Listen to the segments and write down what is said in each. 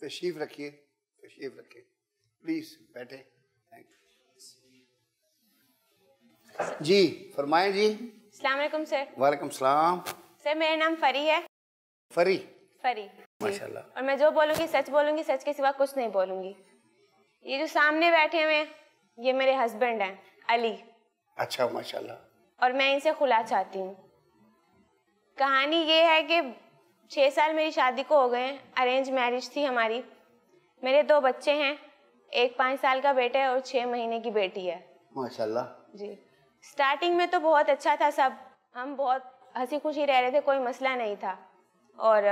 तशरीफ रखिए, तशरीफ रखिए, प्लीज बैठे। थैंक यू जी, फरमाएं जी। अस्सलाम वालेकुम सर। वालेकुम सलाम। सर मेरा नाम फरी है। फरी? फरी माशाल्लाह। और मैं जो बोलूँगी सच के सिवा कुछ नहीं बोलूँगी। ये जो सामने बैठे हुए हैं ये मेरे हस्बैंड हैं अली। अच्छा, माशाल्लाह। और मैं इनसे खुला चाहती हूँ। कहानी ये है कि 6 साल मेरी शादी को हो गए हैं, अरेंज मैरिज थी हमारी। मेरे 2 बच्चे हैं, एक 5 साल का बेटा है और 6 महीने की बेटी है। माशाल्लाह जी। स्टार्टिंग में तो बहुत अच्छा था सब, हम बहुत हंसी खुशी रह रहे थे, कोई मसला नहीं था। और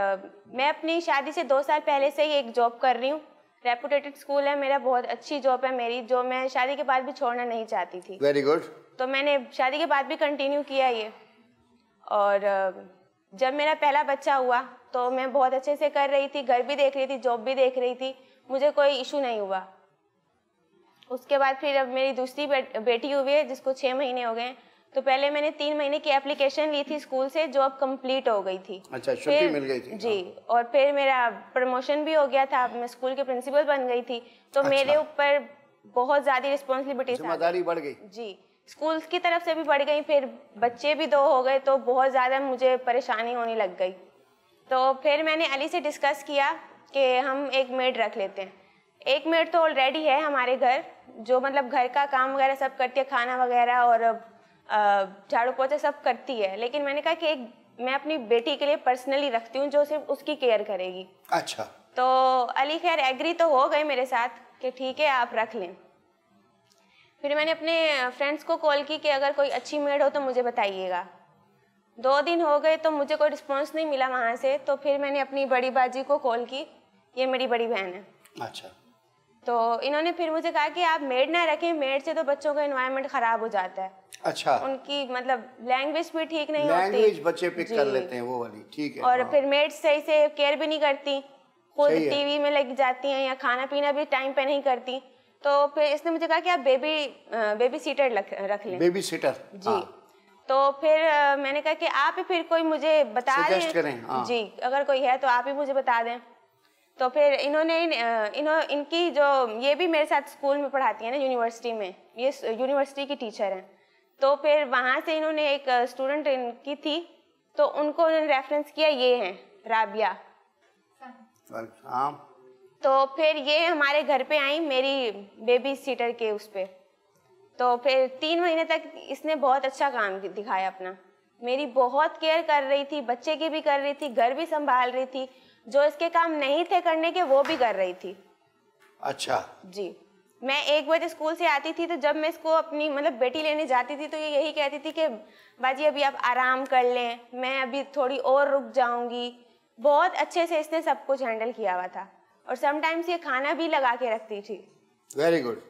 मैं अपनी शादी से 2 साल पहले से ही एक जॉब कर रही हूँ, रेपुटेटेड स्कूल है मेरा, बहुत अच्छी जॉब है मेरी, जो मैं शादी के बाद भी छोड़ना नहीं चाहती थी। Very good. तो मैंने शादी के बाद भी कंटिन्यू किया ये। और जब मेरा पहला बच्चा हुआ तो मैं बहुत अच्छे से कर रही थी, घर भी देख रही थी, जॉब भी देख रही थी, मुझे कोई इशू नहीं हुआ। उसके बाद फिर अब मेरी दूसरी बेटी हुई है जिसको 6 महीने हो गए हैं। तो पहले मैंने 3 महीने की एप्लीकेशन ली थी स्कूल से, जो अब कंप्लीट हो गई थी। अच्छा, छुट्टी मिल गई थी? जी। और फिर मेरा प्रमोशन भी हो गया था, मैं स्कूल के प्रिंसिपल बन गई थी। तो अच्छा। मेरे ऊपर बहुत ज़्यादा रिस्पॉन्सिबिलिटी, जिम्मेदारी बढ़ गई। जी, स्कूल की तरफ से भी बढ़ गई, फिर बच्चे भी 2 हो गए तो बहुत ज़्यादा मुझे परेशानी होने लग गई। तो फिर मैंने अली से डिस्कस किया कि हम एक मेड रख लेते हैं। एक मेड तो ऑलरेडी है हमारे घर, जो मतलब घर का काम वगैरह सब करती है, खाना वगैरह और झाड़ू पोछा सब करती है। लेकिन मैंने कहा कि एक मैं अपनी बेटी के लिए पर्सनली रखती हूँ जो सिर्फ उसकी केयर करेगी। अच्छा। तो अली खैर एग्री तो हो गए मेरे साथ कि ठीक है आप रख लें। फिर मैंने अपने फ्रेंड्स को कॉल की कि अगर कोई अच्छी मेड हो तो मुझे बताइएगा। 2 दिन हो गए तो मुझे कोई रिस्पॉन्स नहीं मिला वहाँ से। तो फिर मैंने अपनी बड़ी बाजी को कॉल की, ये मेरी बड़ी बहन है। अच्छा। तो इन्होंने फिर मुझे कहा कि आप मेड ना रखें, मेड से तो बच्चों का एनवायरनमेंट ख़राब हो जाता है। अच्छा। उनकी मतलब लैंग्वेज भी ठीक नहीं होती, लैंग्वेज बच्चे पिक कर लेते हैं वो वाली, ठीक है। और हाँ। फिर मेड सही से केयर भी नहीं करती, खुद टीवी में लग जाती हैं या खाना पीना भी टाइम पे नहीं करती। तो फिर इसने मुझे कहा कि आप बेबी सीटर रख लें। Babysitter? जी। हाँ। तो फिर मैंने कहा कि आप ही फिर कोई मुझे बता दें। हाँ। जी, अगर कोई है तो आप ही मुझे बता दें। तो फिर इनकी जो ये भी मेरे साथ स्कूल में पढ़ाती है ना, यूनिवर्सिटी में, ये यूनिवर्सिटी की टीचर हैं। तो फिर वहाँ से इन्होंने एक स्टूडेंट इनकी थी, तो उनको उन्होंने रेफरेंस किया, ये हैं राबिया। तो फिर ये हमारे घर पे आई मेरी बेबी सीटर के उस पे। तो फिर 3 महीने तक इसने बहुत अच्छा काम दिखाया अपना, मेरी बहुत केयर कर रही थी, बच्चे की भी कर रही थी, घर भी संभाल रही थी, जो इसके काम नहीं थे करने के वो भी कर रही थी। अच्छा। जी। मैं 1 बजे स्कूल से आती थी तो जब मैं इसको अपनी मतलब बेटी लेने जाती थी तो ये यही कहती थी कि बाजी अभी आप आराम कर लें, मैं अभी थोड़ी और रुक जाऊंगी। बहुत अच्छे से इसने सब कुछ हैंडल किया हुआ था और समटाइम्स ये खाना भी लगा के रखती थी। Very good.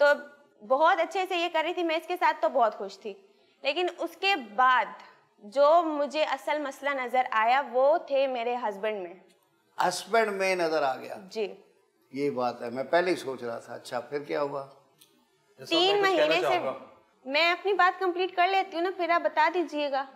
तो बहुत अच्छे से ये कर रही थी, मैं इसके साथ तो बहुत खुश थी। लेकिन उसके बाद जो मुझे असल मसला नजर आया वो थे मेरे हस्बैंड में। हस्बैंड में नजर आ गया? जी। ये बात है, मैं पहले ही सोच रहा था। अच्छा, फिर क्या हुआ? 3 महीने से मैं अपनी बात कंप्लीट कर लेती हूँ ना, फिर आप बता दीजिएगा।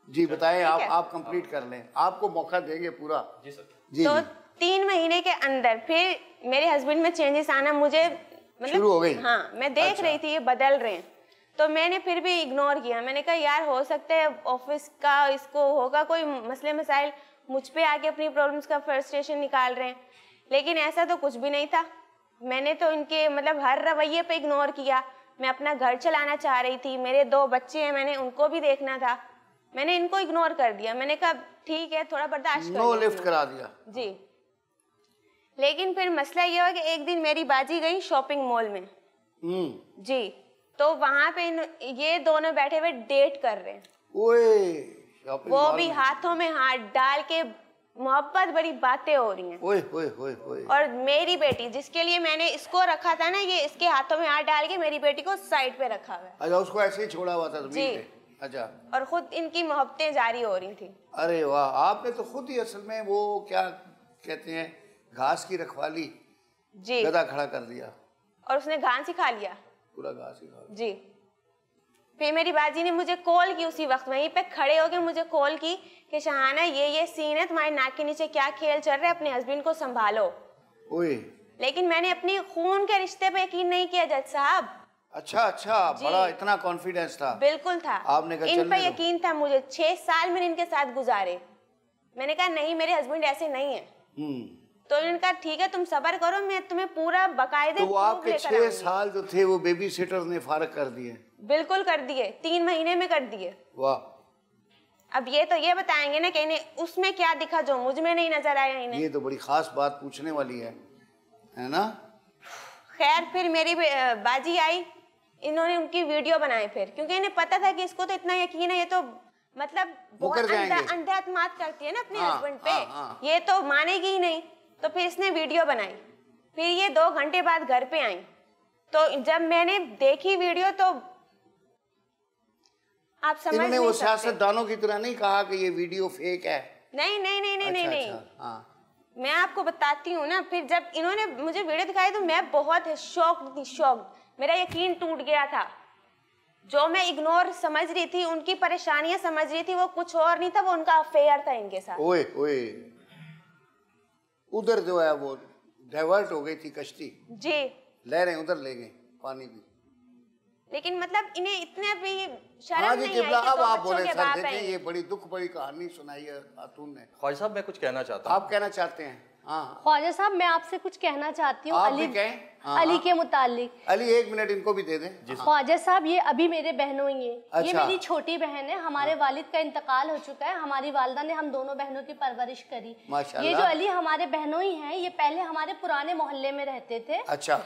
जी बताएं, आप कंप्लीट कर लें, आपको मौका देंगे पूरा। जी सर। जी। तो 3 महीने के अंदर फिर मेरे हस्बैंड में चेंजेस आना मुझे मतलब शुरू हो गई। हाँ, मैं देख रही थी ये बदल रहे हैं। तो मैंने फिर भी इग्नोर किया। मैंने कहा यार हो सकता है ऑफिस का इसको होगा कोई मसले मसाइल, मुझ पे आके अपनी प्रॉब्लम्स का फ्रस्ट्रेशन निकाल रहे हैं। लेकिन ऐसा तो कुछ भी नहीं था। मैंने तो इनके मतलब हर रवैये पे इग्नोर किया। मैं अपना घर चलाना चाह रही थी, मेरे 2 बच्चे हैं, मैंने उनको भी देखना था, मैंने इनको इग्नोर कर दिया। मैंने कहा ठीक है थोड़ा बर्दाश्त कर, नो लिफ्ट करा दिया। जी। लेकिन फिर मसला ये हुआ कि एक दिन मेरी बाजी गई शॉपिंग मॉल में। जी। तो वहां पे ये दोनों बैठे हुए डेट कर रहे हैं। ओए, वो भी हाथों में हाथ डाल के, मोहब्बत भरी बातें हो रही हैं। ओए ओए ओए ओए। और मेरी बेटी जिसके लिए मैंने इसको रखा था ना, ये इसके हाथों में हाथ डाल के मेरी बेटी को साइड पे रखा हुआ है। अच्छा, उसको ऐसे ही छोड़ा हुआ था जमीन पे? अच्छा। और खुद इनकी मोहब्बतें जारी हो रही थी। अरे वाह, आपने तो खुद ही असल में वो क्या कहते हैं घास की रखवाली, जी, गधा खड़ा कर दिया। और उसने घास ही खा लिया, पूरा घास ही खा लिया। जी। फिर मेरी बाजी ने मुझे कॉल की, उसी वक्त वहीं पे खड़े होके मुझे कॉल की कि शहाना ये सीन है, तुम्हारे नाक के नीचे क्या खेल चल रहा है, अपने हस्बैंड को संभालो। ओए, लेकिन मैंने अपनी खून के रिश्ते पे यकीन नहीं किया जज साहब। अच्छा, बड़ा इतना कॉन्फिडेंस था? बिल्कुल था। आपने कहा इन पे यकीन था मुझे। 6 साल मैंने इनके साथ गुजारे। मैंने कहा नहीं, मेरे हस्बैंड ऐसे नहीं है। तो इन्होंने कहा ठीक है, तुम सब्र करो, मैं तुम्हें पूरा बकायदे। तो वो आपके 6 साल जो थे वो बेबी सिटर ने फारग कर दिए? बिल्कुल कर दिए, 3 महीने में कर दिए। वाह। अब ये तो ये बताएंगे ना कि इन्हें उसमें क्या दिखा जो मुझ में नहीं नजर आया इन्हें। ये तो बड़ी खास बात पूछने वाली है ना? खैर फिर मेरी बाजी आई, इन्होंने उनकी वीडियो बनाए फिर, क्योंकि इन्हें पता था कि इसको तो इतना यकीन है, ये तो मतलब बहुत अंधा एतमाद करती है ना अपने हस्बैंड पे, ये तो मानेगी ही नहीं। तो फिर इसने वीडियो बनाई। फिर ये 2 घंटे बाद घर पे आई। तो जब मैंने देखी वीडियो तो आप समझ नहीं सकते। वो सियासतदानों की तरह नहीं कहा कि ये वीडियो फेक है? नहीं नहीं नहीं नहीं नहीं, नहीं। हाँ। मैं आपको बताती हूँ ना, फिर जब इन्होंने मुझे वीडियो दिखाई तो मैं बहुत शॉक्ड थी, शॉक्ड। मेरा यकीन टूट गया था। जो मैं इग्नोर समझ रही थी, उनकी परेशानियां समझ रही थी, वो कुछ और नहीं था, वो उनका अफेयर था इनके साथ। ओए ओए, उधर जो है वो डाइवर्ट हो गई थी कश्ती जी, लहरें उधर ले गई पानी की। लेकिन मतलब इन्हें इतने भी शर्म नहीं आई कि अब आप बच्चों बोले के सर, बाप देखें हैं। ये बड़ी दुख भरी कहानी सुनाई है खातून ने। ख्वाजा साहब मैं कुछ कहना चाहता हूँ। आप कहना चाहते हैं? हाँ ख्वाजा साहब मैं आपसे कुछ कहना चाहती हूँ अली के मुतालिक। अली 1 मिनट इनको भी दे दें। ख्वाजा साहब ये अभी मेरे बहनों ही है। अच्छा। ये मेरी छोटी बहन है। हमारे वालिद का इंतकाल हो चुका है। हमारी वालिदा ने हम दोनों बहनों की परवरिश करी। माशाल्लाह। ये जो अली हमारे बहनों ही हैं, ये पहले हमारे पुराने मोहल्ले में रहते थे। अच्छा।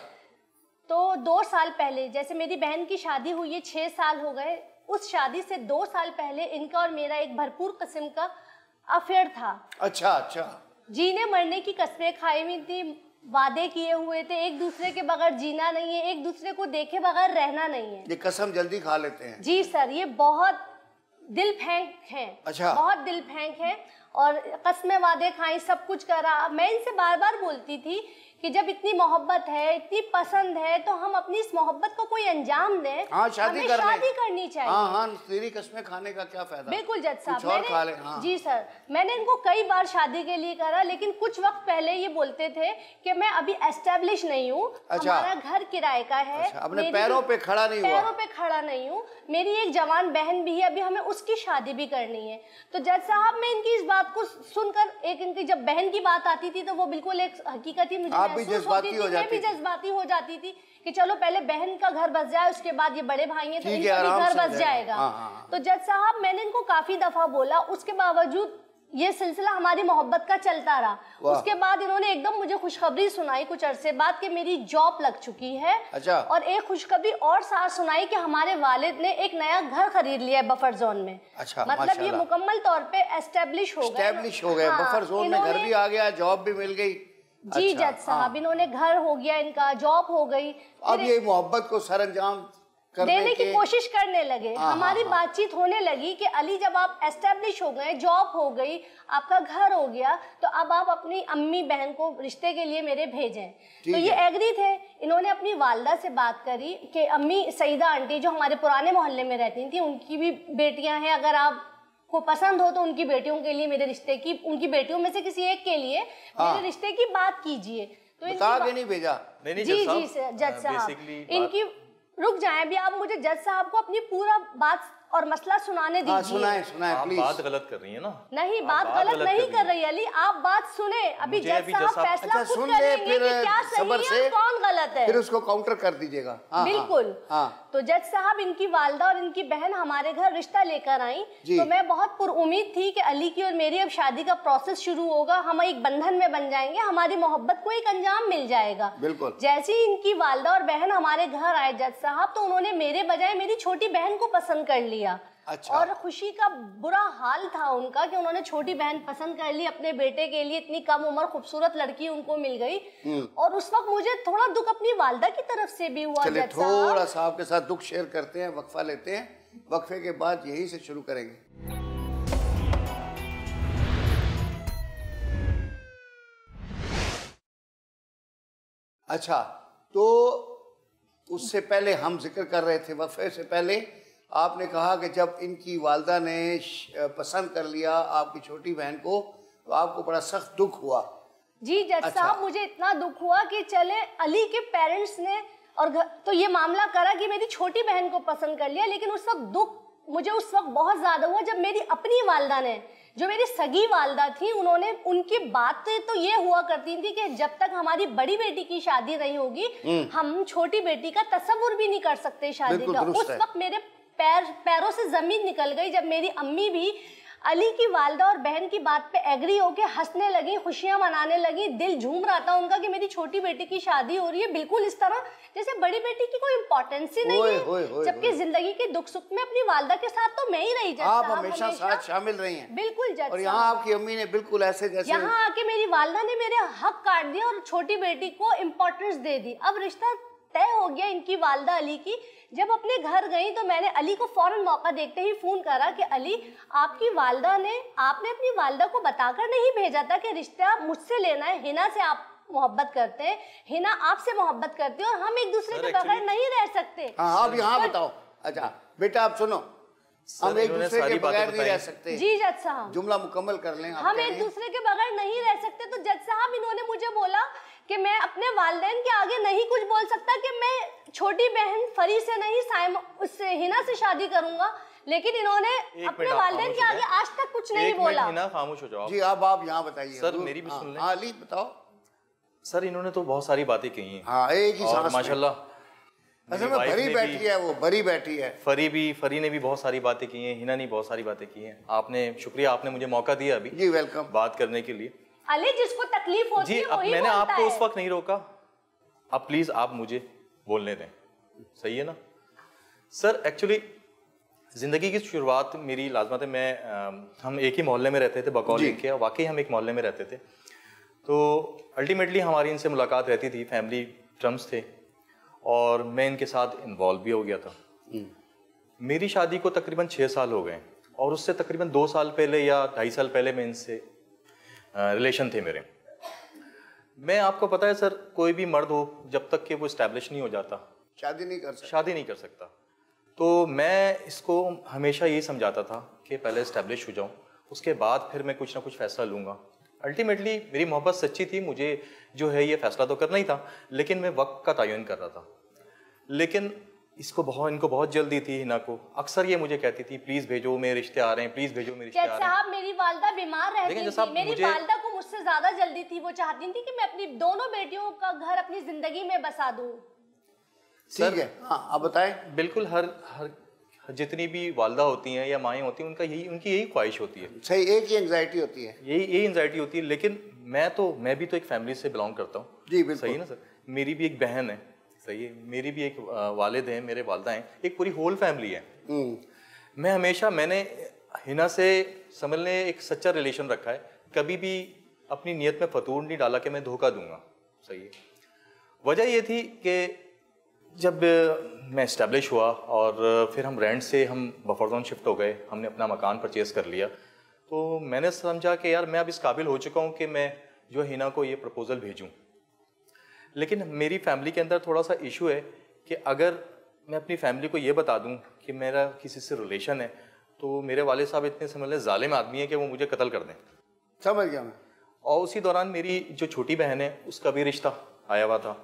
तो 2 साल पहले, जैसे मेरी बहन की शादी हुई है 6 साल हो गए, उस शादी से 2 साल पहले इनका और मेरा एक भरपूर किस्म का अफेयर था। अच्छा। जीने मरने की कस्में खाई हुई थी, वादे किए हुए थे, एक दूसरे के बगैर जीना नहीं है, एक दूसरे को देखे बगैर रहना नहीं है। ये कसम जल्दी खा लेते हैं? जी सर, ये बहुत दिल फेंक है। अच्छा। बहुत दिल फेंक है और कस्में वादे खाई, सब कुछ करा। मैं इनसे बार बार बोलती थी कि जब इतनी मोहब्बत है, इतनी पसंद है, तो हम अपनी इस मोहब्बत को कोई अंजाम दें। हाँ, शादी करनी चाहिए। हाँ, तेरी कस्में खाने का क्या फायदा? बिल्कुल जज साहब, कुछ और खा ले। हाँ। जी सर, मैंने इनको कई बार शादी के लिए करा, लेकिन कुछ वक्त पहले ये बोलते थे कि मैं अभी एस्टेब्लिश नहीं हूँ। अच्छा। हमारा घर किराए का है। अच्छा, अपने पैरों पे खड़ा नहीं हूँ। मेरी एक जवान बहन भी है, अभी हमें उसकी शादी भी करनी है। तो जज साहब, मैं इनकी इस बात को सुनकर, एक इनकी जब बहन की बात आती थी तो वो बिल्कुल एक हकीकत ही मुझे भी जज्बाती हो जाती थी। मैं भी जज्बाती हो जाती थी कि चलो पहले बहन का घर बस जाए, उसके बाद ये बड़े भाई हैं तो इनका भी घर बस जाएगा। तो जज साहब, मैंने इनको काफी दफा बोला, उसके बावजूद ये सिलसिला हमारी मोहब्बत का चलता रहा। उसके बाद इन्होंने एकदम मुझे खुशखबरी सुनाई कुछ अरसे बाद कि मेरी जॉब लग चुकी है। अच्छा। और एक खुशखबरी और साथ सुनाई कि हमारे वालिद ने एक नया घर खरीद लिया है बफर जोन में। अच्छा, मतलब ये मुकम्मल तौर पे एस्टेब्लिश हो गए। बफर जोन में घर भी आ गया, जॉब भी मिल गई। जी जज साहब, इन्होंने घर हो गया, इनका जॉब हो गई। अब ये मोहब्बत को सरअंजाम देने की कोशिश करने लगे। हमारी बातचीत होने लगी कि अली, जब आप एस्टेब्लिश हो गए, जॉब हो गई, आपका घर हो गया, तो अब आप अपनी अम्मी बहन को रिश्ते के लिए मेरे भेजें। तो ये एग्री थे। इन्होंने अपनी वालदा से बात करी कि अम्मी सईदा आंटी जो हमारे पुराने मोहल्ले में रहती थी, उनकी भी बेटियां हैं, अगर आप को पसंद हो तो उनकी बेटियों के लिए, मेरे रिश्ते की, उनकी बेटियों में से किसी एक के लिए मेरे रिश्ते की बात कीजिए। तो बता के नहीं भेजा? जी जज साहब, इनकी रुक जाएं, अभी आप मुझे जज साहब को अपनी पूरा बात और मसला सुनाने दीजिए। सुनाए प्लीज। बात गलत कर रही है ना? नहीं, बात गलत नहीं कर रही अली, आप बात सुने। अभी जज साहब फैसला खुद करेंगे कि क्या सही है, कौन गलत है, फिर उसको काउंटर कर दीजिएगा। बिल्कुल। तो जज साहब, इनकी वालदा और इनकी बहन हमारे घर रिश्ता लेकर आई, तो मैं बहुत पुरउम्मीद थी कि अली की और मेरी अब शादी का प्रोसेस शुरू होगा, हम एक बंधन में बन जाएंगे, हमारी मोहब्बत को एक अंजाम मिल जाएगा। बिल्कुल। जैसे ही इनकी वालदा और बहन हमारे घर आए जज साहब, तो उन्होंने मेरे बजाय मेरी छोटी बहन को पसंद कर लिया। अच्छा। और खुशी का बुरा हाल था उनका कि उन्होंने छोटी बहन पसंद कर ली अपने बेटे के लिए। इतनी कम उम्र खूबसूरत लड़की उनको मिल गई। और उस वक्त मुझे थोड़ा दुख अपनी वालदा की तरफ से भी हुआ। चलिए थोड़ा सा आपके साथ दुख शेयर करते हैं, वक्फा लेते हैं, वक्फे के बाद यहीं से शुरू करेंगे। अच्छा, तो उससे पहले हम जिक्र कर रहे थे, वक्फे से पहले आपने कहा कि जब इनकी वालदा ने पसंद कर लिया आपकी छोटी बहन को, तो आपको बड़ा सख्त दुख हुआ। जी जज अच्छा। साहब, मुझे इतना दुख हुआ कि चले अली के पेरेंट्स ने और तो ये मामला करा कि मेरी छोटी बहन को पसंद कर लिया, लेकिन उस वक्त दुख मुझे उस वक्त बहुत ज्यादा हुआ जब मेरी अपनी वालदा ने, जो मेरी सगी वालदा थी, उन्होंने, उनकी बातें तो ये हुआ करती थी कि जब तक हमारी बड़ी बेटी की शादी नहीं होगी हम छोटी बेटी का तसव्वुर भी नहीं कर सकते शादी का। उस वक्त मेरे पैरों से जमीन निकल गई जब मेरी अम्मी भी अली की वालदा और बहन की बात पे एग्री होके हंसने लगी, खुशियां मनाने लगी, दिल झूम रहा था उनका कि मेरी छोटी बेटी की शादी हो रही है, बिल्कुल इस तरह जैसे बड़ी बेटी की कोई इम्पोर्टेंस ही नहीं है, जबकि जिंदगी के दुख सुख में अपनी वालदा के साथ तो मैं ही रही। आप हमेशा साथ शामिल रही हैं। बिल्कुल जज, और यहाँ आपकी अम्मी ने बिल्कुल ऐसे जैसे यहाँ आके मेरी वालदा ने मेरे हक काट दिया और छोटी बेटी को इम्पोर्टेंस दे दी। अब रिश्ता तय हो गया इनकी वालदा अली की। जब अपने घर गई तो मैंने अली को फौरन मौका देखते ही फोन करा कि अली, आपकी वालदा ने, आपने अपनी वालदा को बताकर नहीं भेजा था कि रिश्ता मुझसे लेना है, हिना से आप मोहब्बत करते हैं, हिना आपसे मोहब्बत करती है और हम एक दूसरे के बगैर नहीं रह सकते। हाँ आप यहाँ बताओ। अच्छा बेटा आप सुनो, हम एक दूसरे के बगैर नहीं रह सकते। जी जज साहब, जुमला मुकम्मल कर लें। हम एक दूसरे के बगैर नहीं रह सकते। तो जज साहब इन्होंने मुझे बोला कि मैं अपने वालिदैन के आगे नहीं कुछ बोल सकता कि मैं छोटी बहन फरी से नहीं साइम उससे हिना से शादी करूंगा, लेकिन इन्होंने अपने वालिदैन के आगे आज तक कुछ नहीं बोला। हिना खामोश हो जाओ। जी आप यहाँ बताइए। सर मेरी भी सुन लें। हाँ अली बताओ। सर इन्होंने तो बहुत सारी बातें कही हैं। हाँ एक ही सांस माशाल्लाह असल में भरी बैठी है, वो भरी बैठी है। फरी ने भी बहुत सारी बातें की हैं, हिना ने बहुत सारी बातें की हैं। आपने शुक्रिया, आपने मुझे मौका दिया अभी जी वेलकम बात करने के लिए। अली जिसको तकलीफ होती जी है वही मैंने बोलता आपको है। उस वक्त नहीं रोका, अब प्लीज आप मुझे बोलने दें, सही है ना सर। एक्चुअली जिंदगी की शुरुआत मेरी लाजमत है, हम एक ही मोहल्ले में रहते थे बकौल के, वाकई हम एक मोहल्ले में रहते थे। तो अल्टीमेटली हमारी इनसे मुलाकात रहती थी, फैमिली टर्म्स थे और मैं इनके साथ इन्वॉल्व भी हो गया था। मेरी शादी को तकरीबन 6 साल हो गए और उससे तकरीबन 2 साल पहले या 2.5 साल पहले मैं इनसे रिलेशन थे मेरे। मैं आपको पता है सर, कोई भी मर्द हो जब तक कि वो इस्टेब्लिश नहीं हो जाता शादी नहीं कर सकता। तो मैं इसको हमेशा यही समझाता था कि पहले इस्टेब्लिश हो जाऊं, उसके बाद फिर मैं कुछ ना कुछ फैसला लूँगा। अल्टीमेटली मेरी मोहब्बत सच्ची थी, मुझे जो है ये फैसला तो करना ही था, लेकिन मैं वक्त का तयन कर रहा था। लेकिन इनको बहुत जल्दी थी हिना को। अक्सर ये मुझे कहती थी प्लीज भेजो मेरे रिश्ते आ रहे हैं, प्लीज भेजो मेरे रिश्ते आ रहे हैं। साहब मेरी वालदा बीमार रहती थी, मेरी वालदा को मुझसे ज्यादा जल्दी थी, वो चाहती थी कि मैं अपनी दोनों बेटियों का घर अपनी जिंदगी में बसा दूं। ठीक है हाँ आप बताएं। बिल्कुल हर जितनी भी वालदा होती हैं या माएँ होती हैं उनकी यही ख्वाहिश होती है। सही, एक ही एंग्जाइटी होती है, यही एंग्जाइटी होती है। लेकिन मैं भी तो एक फैमिली से बिलोंग करता हूँ। जी बिल्कुल सही ना सर, मेरी भी एक बहन है, सही है, मेरी भी एक वालिद हैं, मेरे वालदा हैं, एक पूरी होल फैमिली है। मैंने हिना से समझ लें एक सच्चा रिलेशन रखा है, कभी भी अपनी नीयत में फतूर नहीं डाला कि मैं धोखा दूंगा। सही है। वजह ये थी कि जब मैं इस्टेब्लिश हुआ और फिर हम रेंट से हम बफर जोन शिफ्ट हो गए, हमने अपना मकान परचेज़ कर लिया, तो मैंने समझा कि यार मैं अब इस काबिल हो चुका हूँ कि मैं जो हिना को ये प्रपोज़ल भेजूँ। लेकिन मेरी फैमिली के अंदर थोड़ा सा इशू है कि अगर मैं अपनी फैमिली को ये बता दूं कि मेरा किसी से रिलेशन है, तो मेरे वाले साहब इतने समझ लें जालिम आदमी है कि वो मुझे कत्ल कर दें। समझ गया मैं। और उसी दौरान मेरी जो छोटी बहन है उसका भी रिश्ता आया हुआ था,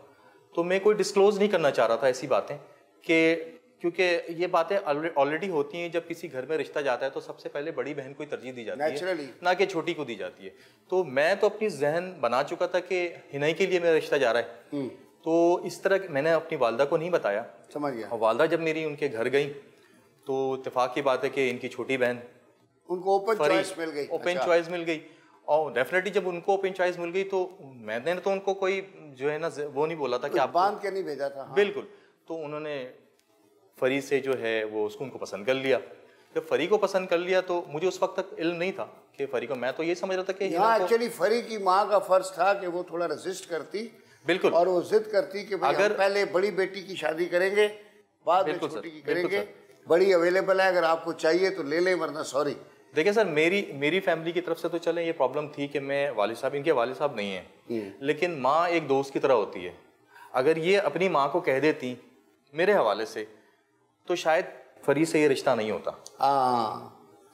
तो मैं कोई डिस्क्लोज नहीं करना चाह रहा था ऐसी बातें, कि क्योंकि ये बातें ऑलरेडी होती हैं। जब किसी घर में रिश्ता जाता है तो सबसे पहले बड़ी बहन को ही तरजीह दी जाती है, ना कि छोटी को दी जाती है। तो मैं तो अपनी जहन बना चुका था कि हिनाई के लिए मेरा रिश्ता जा रहा है, तो इस तरह मैंने अपनी वालदा को नहीं बताया। समझ गया। और वालदा जब मेरी उनके घर गई तो इत्तेफाक की बात है कि इनकी छोटी बहन उनको ओपन चॉइस मिल गई। ओपन चॉइस मिल गई। और डेफिनेटली जब उनको ओपन चॉइस मिल गई तो मैंने तो उनको कोई जो है ना वो नहीं बोला था कि आप बांध के नहीं भेजा था। हाँ। बिल्कुल। तो उन्होंने फरी से जो है वो उसको उनको पसंद कर लिया। जब फरी को पसंद कर लिया तो मुझे उस वक्त तक इल्म नहीं था कि फरी को, मैं तो ये समझ रहा था कि यहाँ एक्चुअली फरी की माँ का फर्ज था कि वो थोड़ा रेजिस्ट करती। बिल्कुल। और वो जिद करती कि भाई अगर पहले बड़ी बेटी की शादी करेंगे, बाद में छोटी की करेंगे, बड़ी अवेलेबल है, अगर आपको चाहिए तो ले लें वरना सॉरी। देखिए सर, मेरी फैमिली की तरफ से तो चले ये प्रॉब्लम थी कि मैं वालिद साहब, इनके वालिद साहब नहीं है, लेकिन माँ एक दोस्त की तरह होती है। अगर ये अपनी माँ को कह देती मेरे हवाले से तो शायद फरी से ये रिश्ता नहीं होता।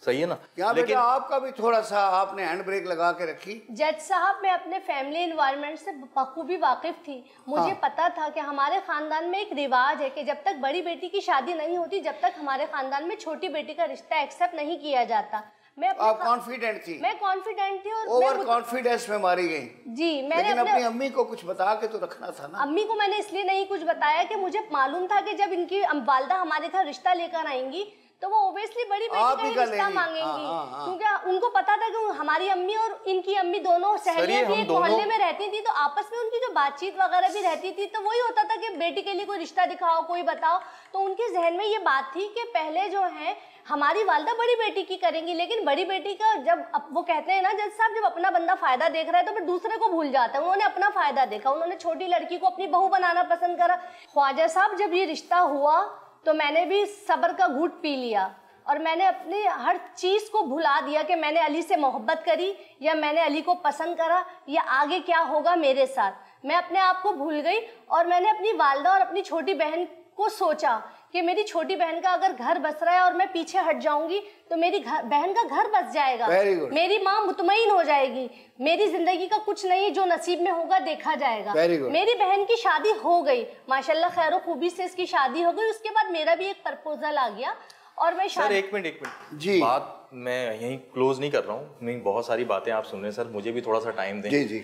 सही है ना। क्या बेटा आपका भी थोड़ा सा आपने हैंड ब्रेक लगा के रखी। जज साहब, मैं अपने फैमिली एनवायरनमेंट से बखूबी वाकिफ थी। मुझे पता था कि हमारे खानदान में एक रिवाज है कि जब तक बड़ी बेटी की शादी नहीं होती, जब तक हमारे खानदान में छोटी बेटी का रिश्ता एक्सेप्ट नहीं किया जाता। आप कॉन्फिडेंट थी? मैं कॉन्फिडेंट थी और ओवर कॉन्फिडेंस में मारी गई जी। मैंने अपनी अम्मी को कुछ बता के तो रखना था ना। अम्मी को मैंने इसलिए नहीं कुछ बताया कि मुझे मालूम था कि जब इनकी वालदा हमारे घर रिश्ता लेकर आएंगी तो वो ऑब्वियसली बड़ी बेटी का ही रिश्ता मांगेंगी, क्योंकि उनको पता था कि हमारी अम्मी और इनकी अम्मी दोनों सहेलियां भी एक मोहल्ले में रहती थी, तो आपस में उनकी जो बातचीत वगैरह भी रहती थी, तो वही होता था कि बेटी के लिए कोई रिश्ता दिखाओ, कोई बताओ। तो उनके जहन में ये बात थी कि पहले जो है हमारी वालदा बड़ी बेटी की करेंगी, लेकिन बड़ी बेटी का जब वो कहते हैं ना जज साहब, जब अपना बंदा फायदा देख रहा है तो फिर दूसरे को भूल जाता है। उन्होंने अपना फायदा देखा, उन्होंने छोटी लड़की को अपनी बहू बनाना पसंद करा। ख्वाजा साहब, जब ये रिश्ता हुआ तो मैंने भी सब्र का घूंट पी लिया और मैंने अपनी हर चीज़ को भुला दिया कि मैंने अली से मोहब्बत करी या मैंने अली को पसंद करा या आगे क्या होगा मेरे साथ। मैं अपने आप को भूल गई और मैंने अपनी वालदा और अपनी छोटी बहन को सोचा कि मेरी छोटी बहन का अगर घर बस रहा है और मैं पीछे हट जाऊंगी तो मेरी बहन का घर बस जाएगा, मेरी माँ मुतमईन हो जाएगी, मेरी जिंदगी का कुछ नहीं, जो नसीब में होगा देखा जाएगा। मेरी बहन की शादी हो गई माशाल्लाह, खैर खूबी से इसकी शादी हो गई। उसके बाद मेरा भी एक प्रपोजल आ गया और मैं सर एक मिनट जी, बात मैं यहीं क्लोज नहीं कर रहा हूँ, मैं बहुत सारी बातें आप सुन रहे हैं सर, मुझे भी थोड़ा सा टाइम दें। जी जी,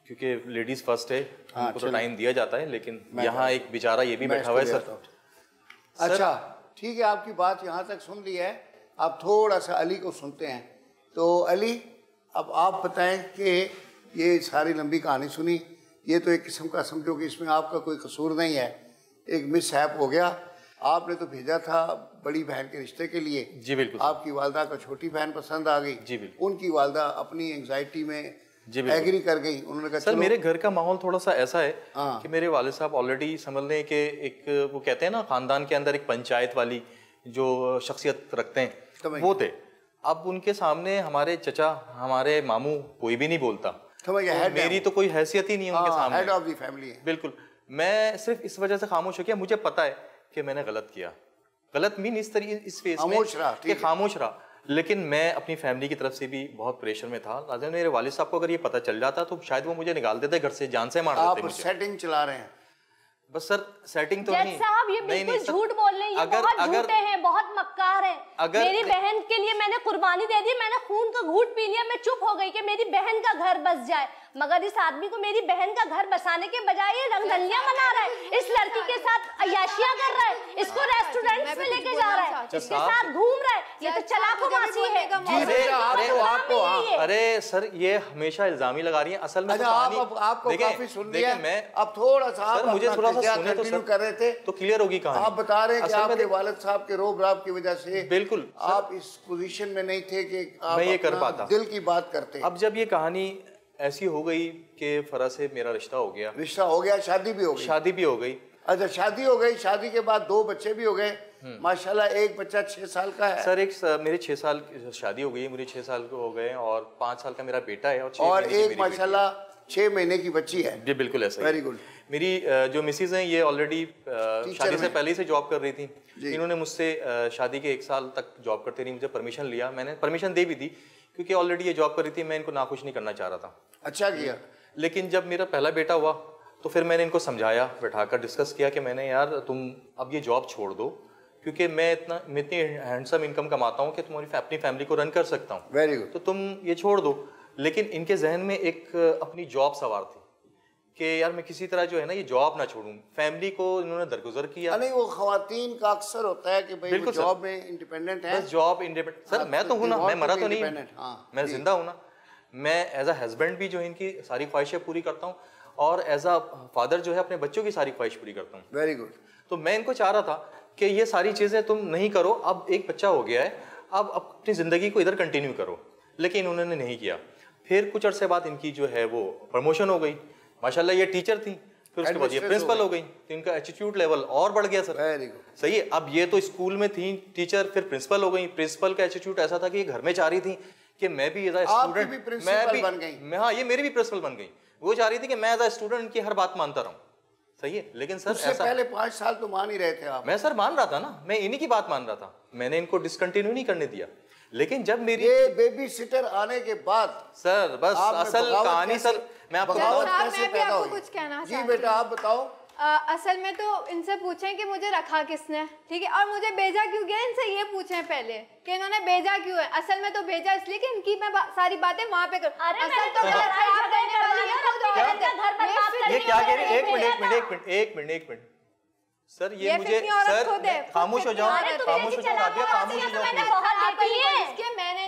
क्योंकि लेडीज फर्स्ट है, उनको तो टाइम दिया जाता है, लेकिन यहाँ एक बेचारा ये भी बैठा हुआ है सर। अच्छा ठीक है, आपकी बात यहाँ तक सुन ली है, आप थोड़ा सा अली को सुनते हैं। तो अली, अब आप बताएं कि ये सारी लंबी कहानी सुनी, ये तो एक किस्म का समझो कि इसमें आपका कोई कसूर नहीं है, एक मिसहैप हो गया। आपने तो भेजा था बड़ी बहन के रिश्ते के लिए। जी बिल्कुल। आपकी वालदा को छोटी बहन पसंद आ गई। जी बिल्कुल। उनकी वालदा अपनी एंग्जाइटी में एग्री कर गई, उन्होंने कहा सर मेरे घर का माहौल थोड़ा सा ऐसा है कि मेरे वाले साहब ऑलरेडी समझ लें कि एक वो कहते हैं ना खानदान के अंदर एक पंचायत वाली जो शख्सियत रखते हैं वो थे। अब उनके सामने हमारे चचा, हमारे मामू कोई भी नहीं बोलता, तो मेरी तो कोई हैसियत ही नहीं है उनके सामने, हेड ऑफ द फैमिली है। बिल्कुल। मैं सिर्फ इस वजह से खामोश हो गया, मुझे पता है कि मैंने गलत किया, गलत मीन इस तरीके इस फेस में खामोश रहा, लेकिन मैं अपनी फैमिली की तरफ से भी बहुत प्रेशर में था। लाज़िम मेरे वालिद साहब को अगर ये पता चल जाता तो शायद वो मुझे निकाल देते घर से, जान से मार देते मुझे। आप सेटिंग चला रहे हैं? बस सर सेटिंग तो नहीं साहब, ये बिल्कुल झूठ बोल रहे हैं, ये बहुत झूठे हैं, बहुत मक्कार हैं। मेरी बहन के लिए मैंने कुर्बानी दे दी, मैंने खून का घूंट पी लिया, मैं चुप हो गई कि मेरी बहन का घर बस जाए, मगर इस आदमी को मेरी बहन का घर बसाने के बजाय ये रंगदलियां मना रहा है, इस लड़की के साथ अय्याशियां कर रहा है, इसको रेस्टोरेंट में लेके जा रहा है, इसके साथ घूम रहा है, ये तो चालाक-ओ-मासी है। अरे सर ये हमेशा इल्जामी लगा रही है, असल में आपको काफी सुन लिया, मैं अब थोड़ा सा मुझे थोड़ा सा सुने तो सर कर रहे थे तो क्लियर होगी कहानी। आप बता रहे हैं कि आपके वालिद साहब के रोब राब की वजह से बिल्कुल आप इस पोजीशन में नहीं थे कि आप मैं ये कर पाता, दिल की बात करते। अब जब ये कहानी ऐसी हो गई कि फरा से मेरा रिश्ता हो गया, शादी भी हो गई। अच्छा, शादी हो गई, शादी के बाद 2 बच्चे भी हो गए माशाल्लाह। एक बच्चा 6 साल का है सर, मेरे 6 साल शादी हो गई, मुझे 6 साल को हो गए और 5 साल का मेरा बेटा है और एक माशाल्लाह 6 महीने की बच्ची है। जी बिल्कुल ऐसा। Very good. मेरी जो मिसेज हैं ये ऑलरेडी शादी से पहले ही से जॉब कर रही थी, इन्होंने मुझसे शादी के 1 साल तक जॉब करते रही, मुझे परमिशन लिया, मैंने परमिशन दे भी दी क्योंकि ऑलरेडी ये जॉब कर रही थी, मैं इनको नाखुश नहीं करना चाह रहा था। अच्छा किया। लेकिन जब मेरा पहला बेटा हुआ तो फिर मैंने इनको समझाया, बैठाकर डिस्कस किया कि मैंने यार तुम अब ये जॉब छोड़ दो क्योंकि मैं इतनी हैंडसम इनकम कमाता हूँ कि तुम्हारी अपनी फैमिली को रन कर सकता हूँ। Very good. तो तुम ये छोड़ दो। लेकिन इनके जहन में एक अपनी जॉब सवार थी कि यार मैं किसी तरह जो है ना ये जॉब ना छोड़ूं। फैमिली को इन्होंने दरगुजर किया। नहीं, वो खवातीन का अक्सर होता है कि भाई वो जॉब में इंडिपेंडेंट है। बस जॉब इंडिपेंडेंट। सर मैं तो हूँ ना, मैं मरा तो नहीं, मैं जिंदा हूँ ना। मैं एज अ हस्बैंड भी जो है इनकी सारी ख्वाहिशें पूरी करता हूँ और एज अ फादर जो है अपने बच्चों की सारी ख्वाहिश पूरी करता हूँ। Very good. तो मैं इनको चाह रहा था कि ये सारी चीज़ें तुम नहीं करो, अब एक बच्चा हो गया है, अब अपनी ज़िंदगी को इधर कंटिन्यू करो, लेकिन उन्होंने नहीं किया। फिर कुछ अरसे बाद इनकी जो है वो प्रमोशन हो गई, माशाल्लाह ये टीचर थी, फिर उसके बाद ये प्रिंसिपल हो गई, तो इनका एटीट्यूड लेवल और बढ़ गया सर। Very good. सही है। अब ये तो स्कूल में थी टीचर, फिर प्रिंसिपल हो गई। प्रिंसिपल का एटीट्यूड ऐसा था कि ये घर में चाह रही थी कि मैं भी एज अ स्टूडेंट, मैं हाँ ये मेरी भी प्रिंसिपल बन गई। वो चाह रही थी कि मैं एज अ स्टूडेंट इनकी हर बात मानता रहूं। सही है। लेकिन सर उससे पहले 5 साल तो मान ही रहे थे आप। मैं सर मान रहा था ना, मैं इन्हीं की बात मान रहा था, मैंने इनको डिसकंटिन्यू नहीं करने दिया। लेकिन जब मेरी ये बेबी सिटर आने के बाद सर बस असल कहानी सर मैं आपको कैसे पैदा हुई? कुछ कहना जी बेटा आप बताओ। असल में तो इनसे पूछें कि मुझे रखा किसने, ठीक है, और मुझे भेजा क्यों गया, इनसे ये पूछें पहले कि इन्होंने भेजा क्यों है। असल में तो भेजा इसलिए कि इनकी मैं सारी बातें वहाँ पे करूँ। असल तो ये क्या कह रही है? एक मिनट सर, ये मुझे सर खामोश हो जाओ, खामोश हो जाओ राबिया, खामोश हो जाओ।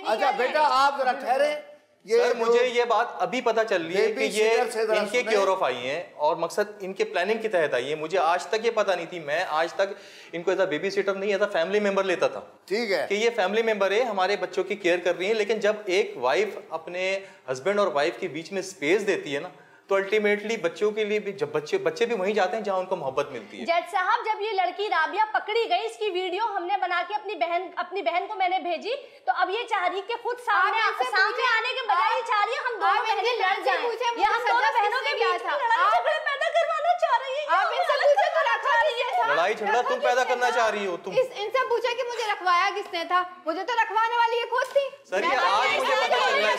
अच्छा बेटा आप जरा ठहरे। सर मुझे ये बात अभी पता चल रही है कि ये इनके क्योर ऑफ आई हैं और मकसद इनके प्लानिंग के तहत आई है। मुझे आज तक ये पता नहीं थी। मैं आज तक इनको एज अ बेबी सिटर नहीं, एज अ फैमिली मेंबर लेता था। ठीक है कि ये फैमिली मेंबर है, हमारे बच्चों की केयर कर रही है। लेकिन जब एक वाइफ अपने हस्बैंड और वाइफ के बीच में स्पेस देती है ना, तो अल्टीमेटली बच्चों के लिए भी, जब बच्चे भी वहीं जाते हैं जहां उनको मोहब्बत मिलती है। जज साहब जब ये लड़की राबिया पकड़ी गई, इसकी वीडियो हमने बना के अपनी बहन को मैंने भेजी, तो अब ये चाह रही कि खुद सामने आने के बजाय ये चाह रही है हम दोनों बहनें लड़ जाएं। ये हम दोनों बहनों के बीच में लड़ाई झगड़े पैदा करवाना चाह रही है। आप इनसे पूछे तो रखा है, लड़ाई झगड़ा तुम पैदा करना चाह रही हो। तुम इनसे पूछे कि मुझे रखवाया किसने था, मुझे तो रखवाने वाली ये खुद थी। सर ये आज मुझे पता चल रहा है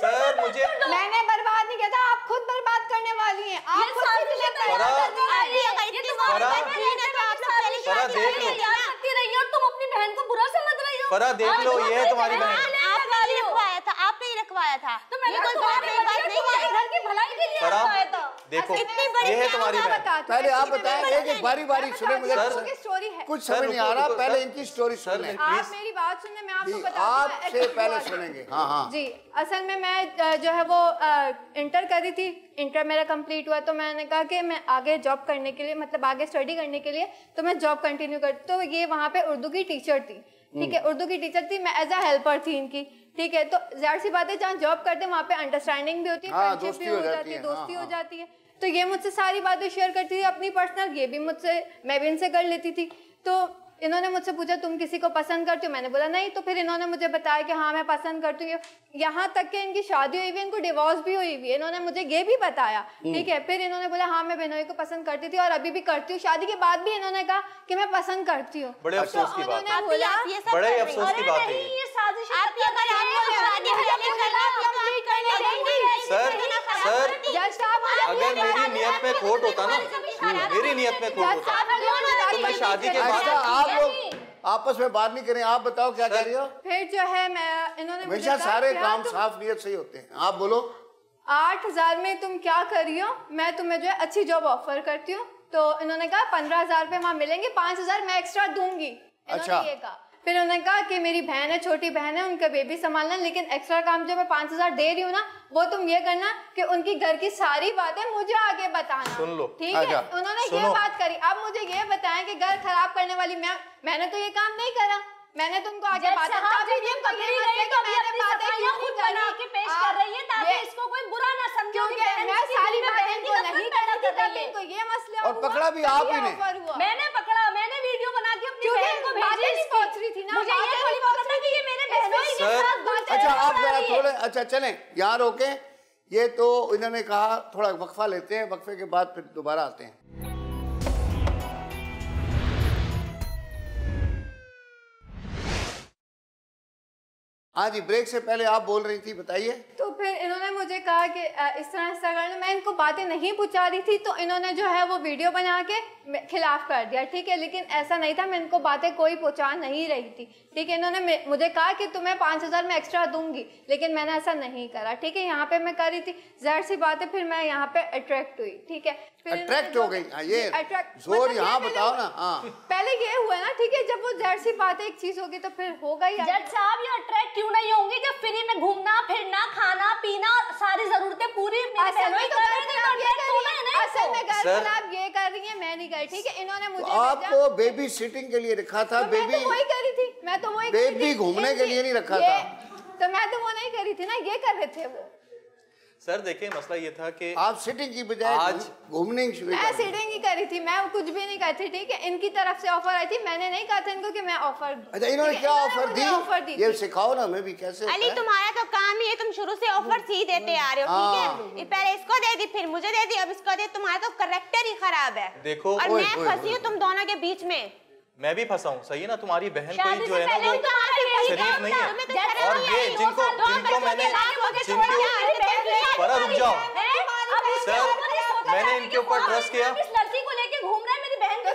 सर मुझे मैंने बर्बाद नहीं किया था, आप खुद बर्बाद करने वाली हैं। आप खुद तुम अपनी बहन को बुरा समझ रही हो। फरा देख लो, ये है तुम्हारी बहन। आपने रखवाया था, आपने ही रखवाया था। तो मैंने घर की भलाई के लिए रखवाया था। देखो ये है तुम्हारी बहन। पहले आप बताएं, एक बारी बारी सुने, मुझे स्टोरी है कुछ समझ नहीं आ रहा। पहले इनकी स्टोरी सुन लें। आप मेरी बात सुनने, मैं आपको बताती हूँ। आपसे पहले सुनेंगे। हाँ हाँ जी, असल में मैं जो है वो इंटर कर रही थी। इंटर मेरा कंप्लीट हुआ तो मैंने कहा कि मैं आगे जॉब करने के लिए, मतलब आगे स्टडी करने के लिए तो मैं जॉब कंटिन्यू कर। तो ये वहाँ पे उर्दू की टीचर थी, ठीक है, उर्दू की टीचर थी। मैं एज अ हेल्पर थी इनकी, ठीक है। तो जाहिर सी बात है जहाँ जॉब करते हैं वहाँ पे अंडरस्टैंडिंग भी होती है, फ्रेंडशिप भी हो जाती है, दोस्ती हो जाती है। तो ये मुझसे सारी बातें शेयर करती थी अपनी पर्सनल, ये भी मुझसे, मैं भी इनसे कर लेती थी। तो इन्होंने मुझसे पूछा तुम किसी को पसंद करती हो, मैंने बोला नहीं। तो फिर इन्होंने मुझे बताया कि हाँ मैं पसंद करती हूँ। यहाँ तक कि इनकी शादी हुई हुई है, इनको डिवोर्स भी हुई हुई है, इन्होंने मुझे ये भी बताया, ठीक है। फिर इन्होंने बोला हाँ मैं बिनोई को पसंद करती थी और अभी भी करती हूँ। शादी के बाद भी इन्होंने कहा कि मैं पसंद करती हूँ। बड़े अफसोस की बात है, बोला बड़े अफसोस की बात है ये साजिश सर अगर मेरी नियत में खोट होता ना, मेरी नियत में खोट होता तो मैं शादी के बाद। आप लोग आपस में बात नहीं करें, आप बताओ क्या कह रही हो। फिर जो है मैं, इन्होंने हमेशा सारे काम साफ नियत से ही होते हैं। आप बोलो 8,000 में तुम क्या कर रही हो, मैं तुम्हें जो है अच्छी जॉब ऑफर करती हूँ। तो इन्होंने कहा 15,000 रुपये वहाँ मिलेंगे, 5,000 मैं एक्स्ट्रा दूंगी। अच्छा। ये कहा। फिर उन्होंने कहा कि मेरी बहन है, छोटी बहन है, उनका बेबी संभालना, लेकिन एक्स्ट्रा काम जो मैं 5,000 दे रही हूँ ना, वो तुम ये करना कि उनकी घर की सारी बातें मुझे आगे बताना। सुन लो, ठीक है। उन्होंने ये बात करी। अब मुझे ये बताएं कि घर खराब करने वाली मैंने तो ये काम नहीं करा, मैंने तुमको आगे बात खुद बना के पेश कर रही है ताकि इसको कोई बुरा ना समझे, क्योंकि मैं सारी बातें इनको नहीं करती थी, तो ये मसला और पकड़ा भी आप ही ने। मैंने पकड़ा, मैंने वीडियो बना के अपनी बहन को भेजी। नहीं पहुंच रही थी ना, मुझे ये थोड़ी पता कि ये मेरे बहनों के साथ बातें। अच्छा आप जरा थोड़े, अच्छा चलें यहाँ रोके। ये तो इन्होंने कहा थोड़ा वक्फा लेते हैं, वक्फे के बाद फिर दोबारा आते हैं। हाँ जी, ब्रेक से पहले आप बोल रही थी, बताइए। तो फिर इन्होंने मुझे कहा कि इस तरह करना, मैं इनको बातें नहीं पहुंचा रही थी, तो इन्होंने जो है वो वीडियो बना के खिलाफ कर दिया, ठीक है। लेकिन ऐसा नहीं था, मैं इनको बातें कोई पहुंचा नहीं रही थी, ठीक है। इन्होंने मुझे कहा कि तुम्हें 5,000 में एक्स्ट्रा दूंगी, लेकिन मैंने ऐसा नहीं करा, ठीक है। यहाँ पे मैं कर रही थी, जाहिर सी बात है, फिर मैं यहाँ पे अट्रैक्ट हुई, ठीक है। अट्रैक्ट हो गई, ये जोर यहाँ बताओ ना। हाँ पहले ये हुआ ना, ठीक है, जब वो जाहिर सी बात है एक चीज होगी तो फिर होगा ही। जज साहब ये अट्रैक्ट क्यों नहीं होंगी जब फ्री में घूमना फिरना खाना पीना और सारी जरूरतें पूरी असल में घर खराब ये कर रही है, मैं नहीं कर, ठीक है। इन्होंने मुझे आपको बेबी सिटिंग के लिए रखा था, बेबी तो वही कर रही थी, मैं तो वही बेबी घूमने के लिए नहीं रखा था, तो मैं तो वो नहीं कर रही थी ना, ये कर रहे थे वो। सर देखिए मसला ये था कि आप सिटिंग की बजाय आज घूमने की शुरू मैं सिटिंग ही करी थी, मैं कुछ भी नहीं करी थी, ठीक है। इनकी तरफ से ऑफर आई थी, मैंने नहीं कहा था इनको कि मैं ऑफर। अच्छा इन्होंने क्या ऑफर दी? ये सिखाओ ना, मैं भी कैसे। अली तुम्हारा तो काम ही है, तुम शुरू से ऑफर ही देते आ रहे हो, ठीक है। पहले इसको दे दी, फिर मुझे दे दी, अब इसको दे। तुम्हारा तो कैरेक्टर ही खराब है। देखो और मैं फंसी हूँ तुम दोनों के बीच में। मैं भी फंसा हूँ, सही है ना। तुम्हारी बहन कोई जो है ना वो शरीफ नहीं है, और ये जिनको मैंने पर रुक जाओ सर, मैंने इनके ऊपर ट्रस्ट किया लड़की को लेके घूम रहा है मेरी बहन के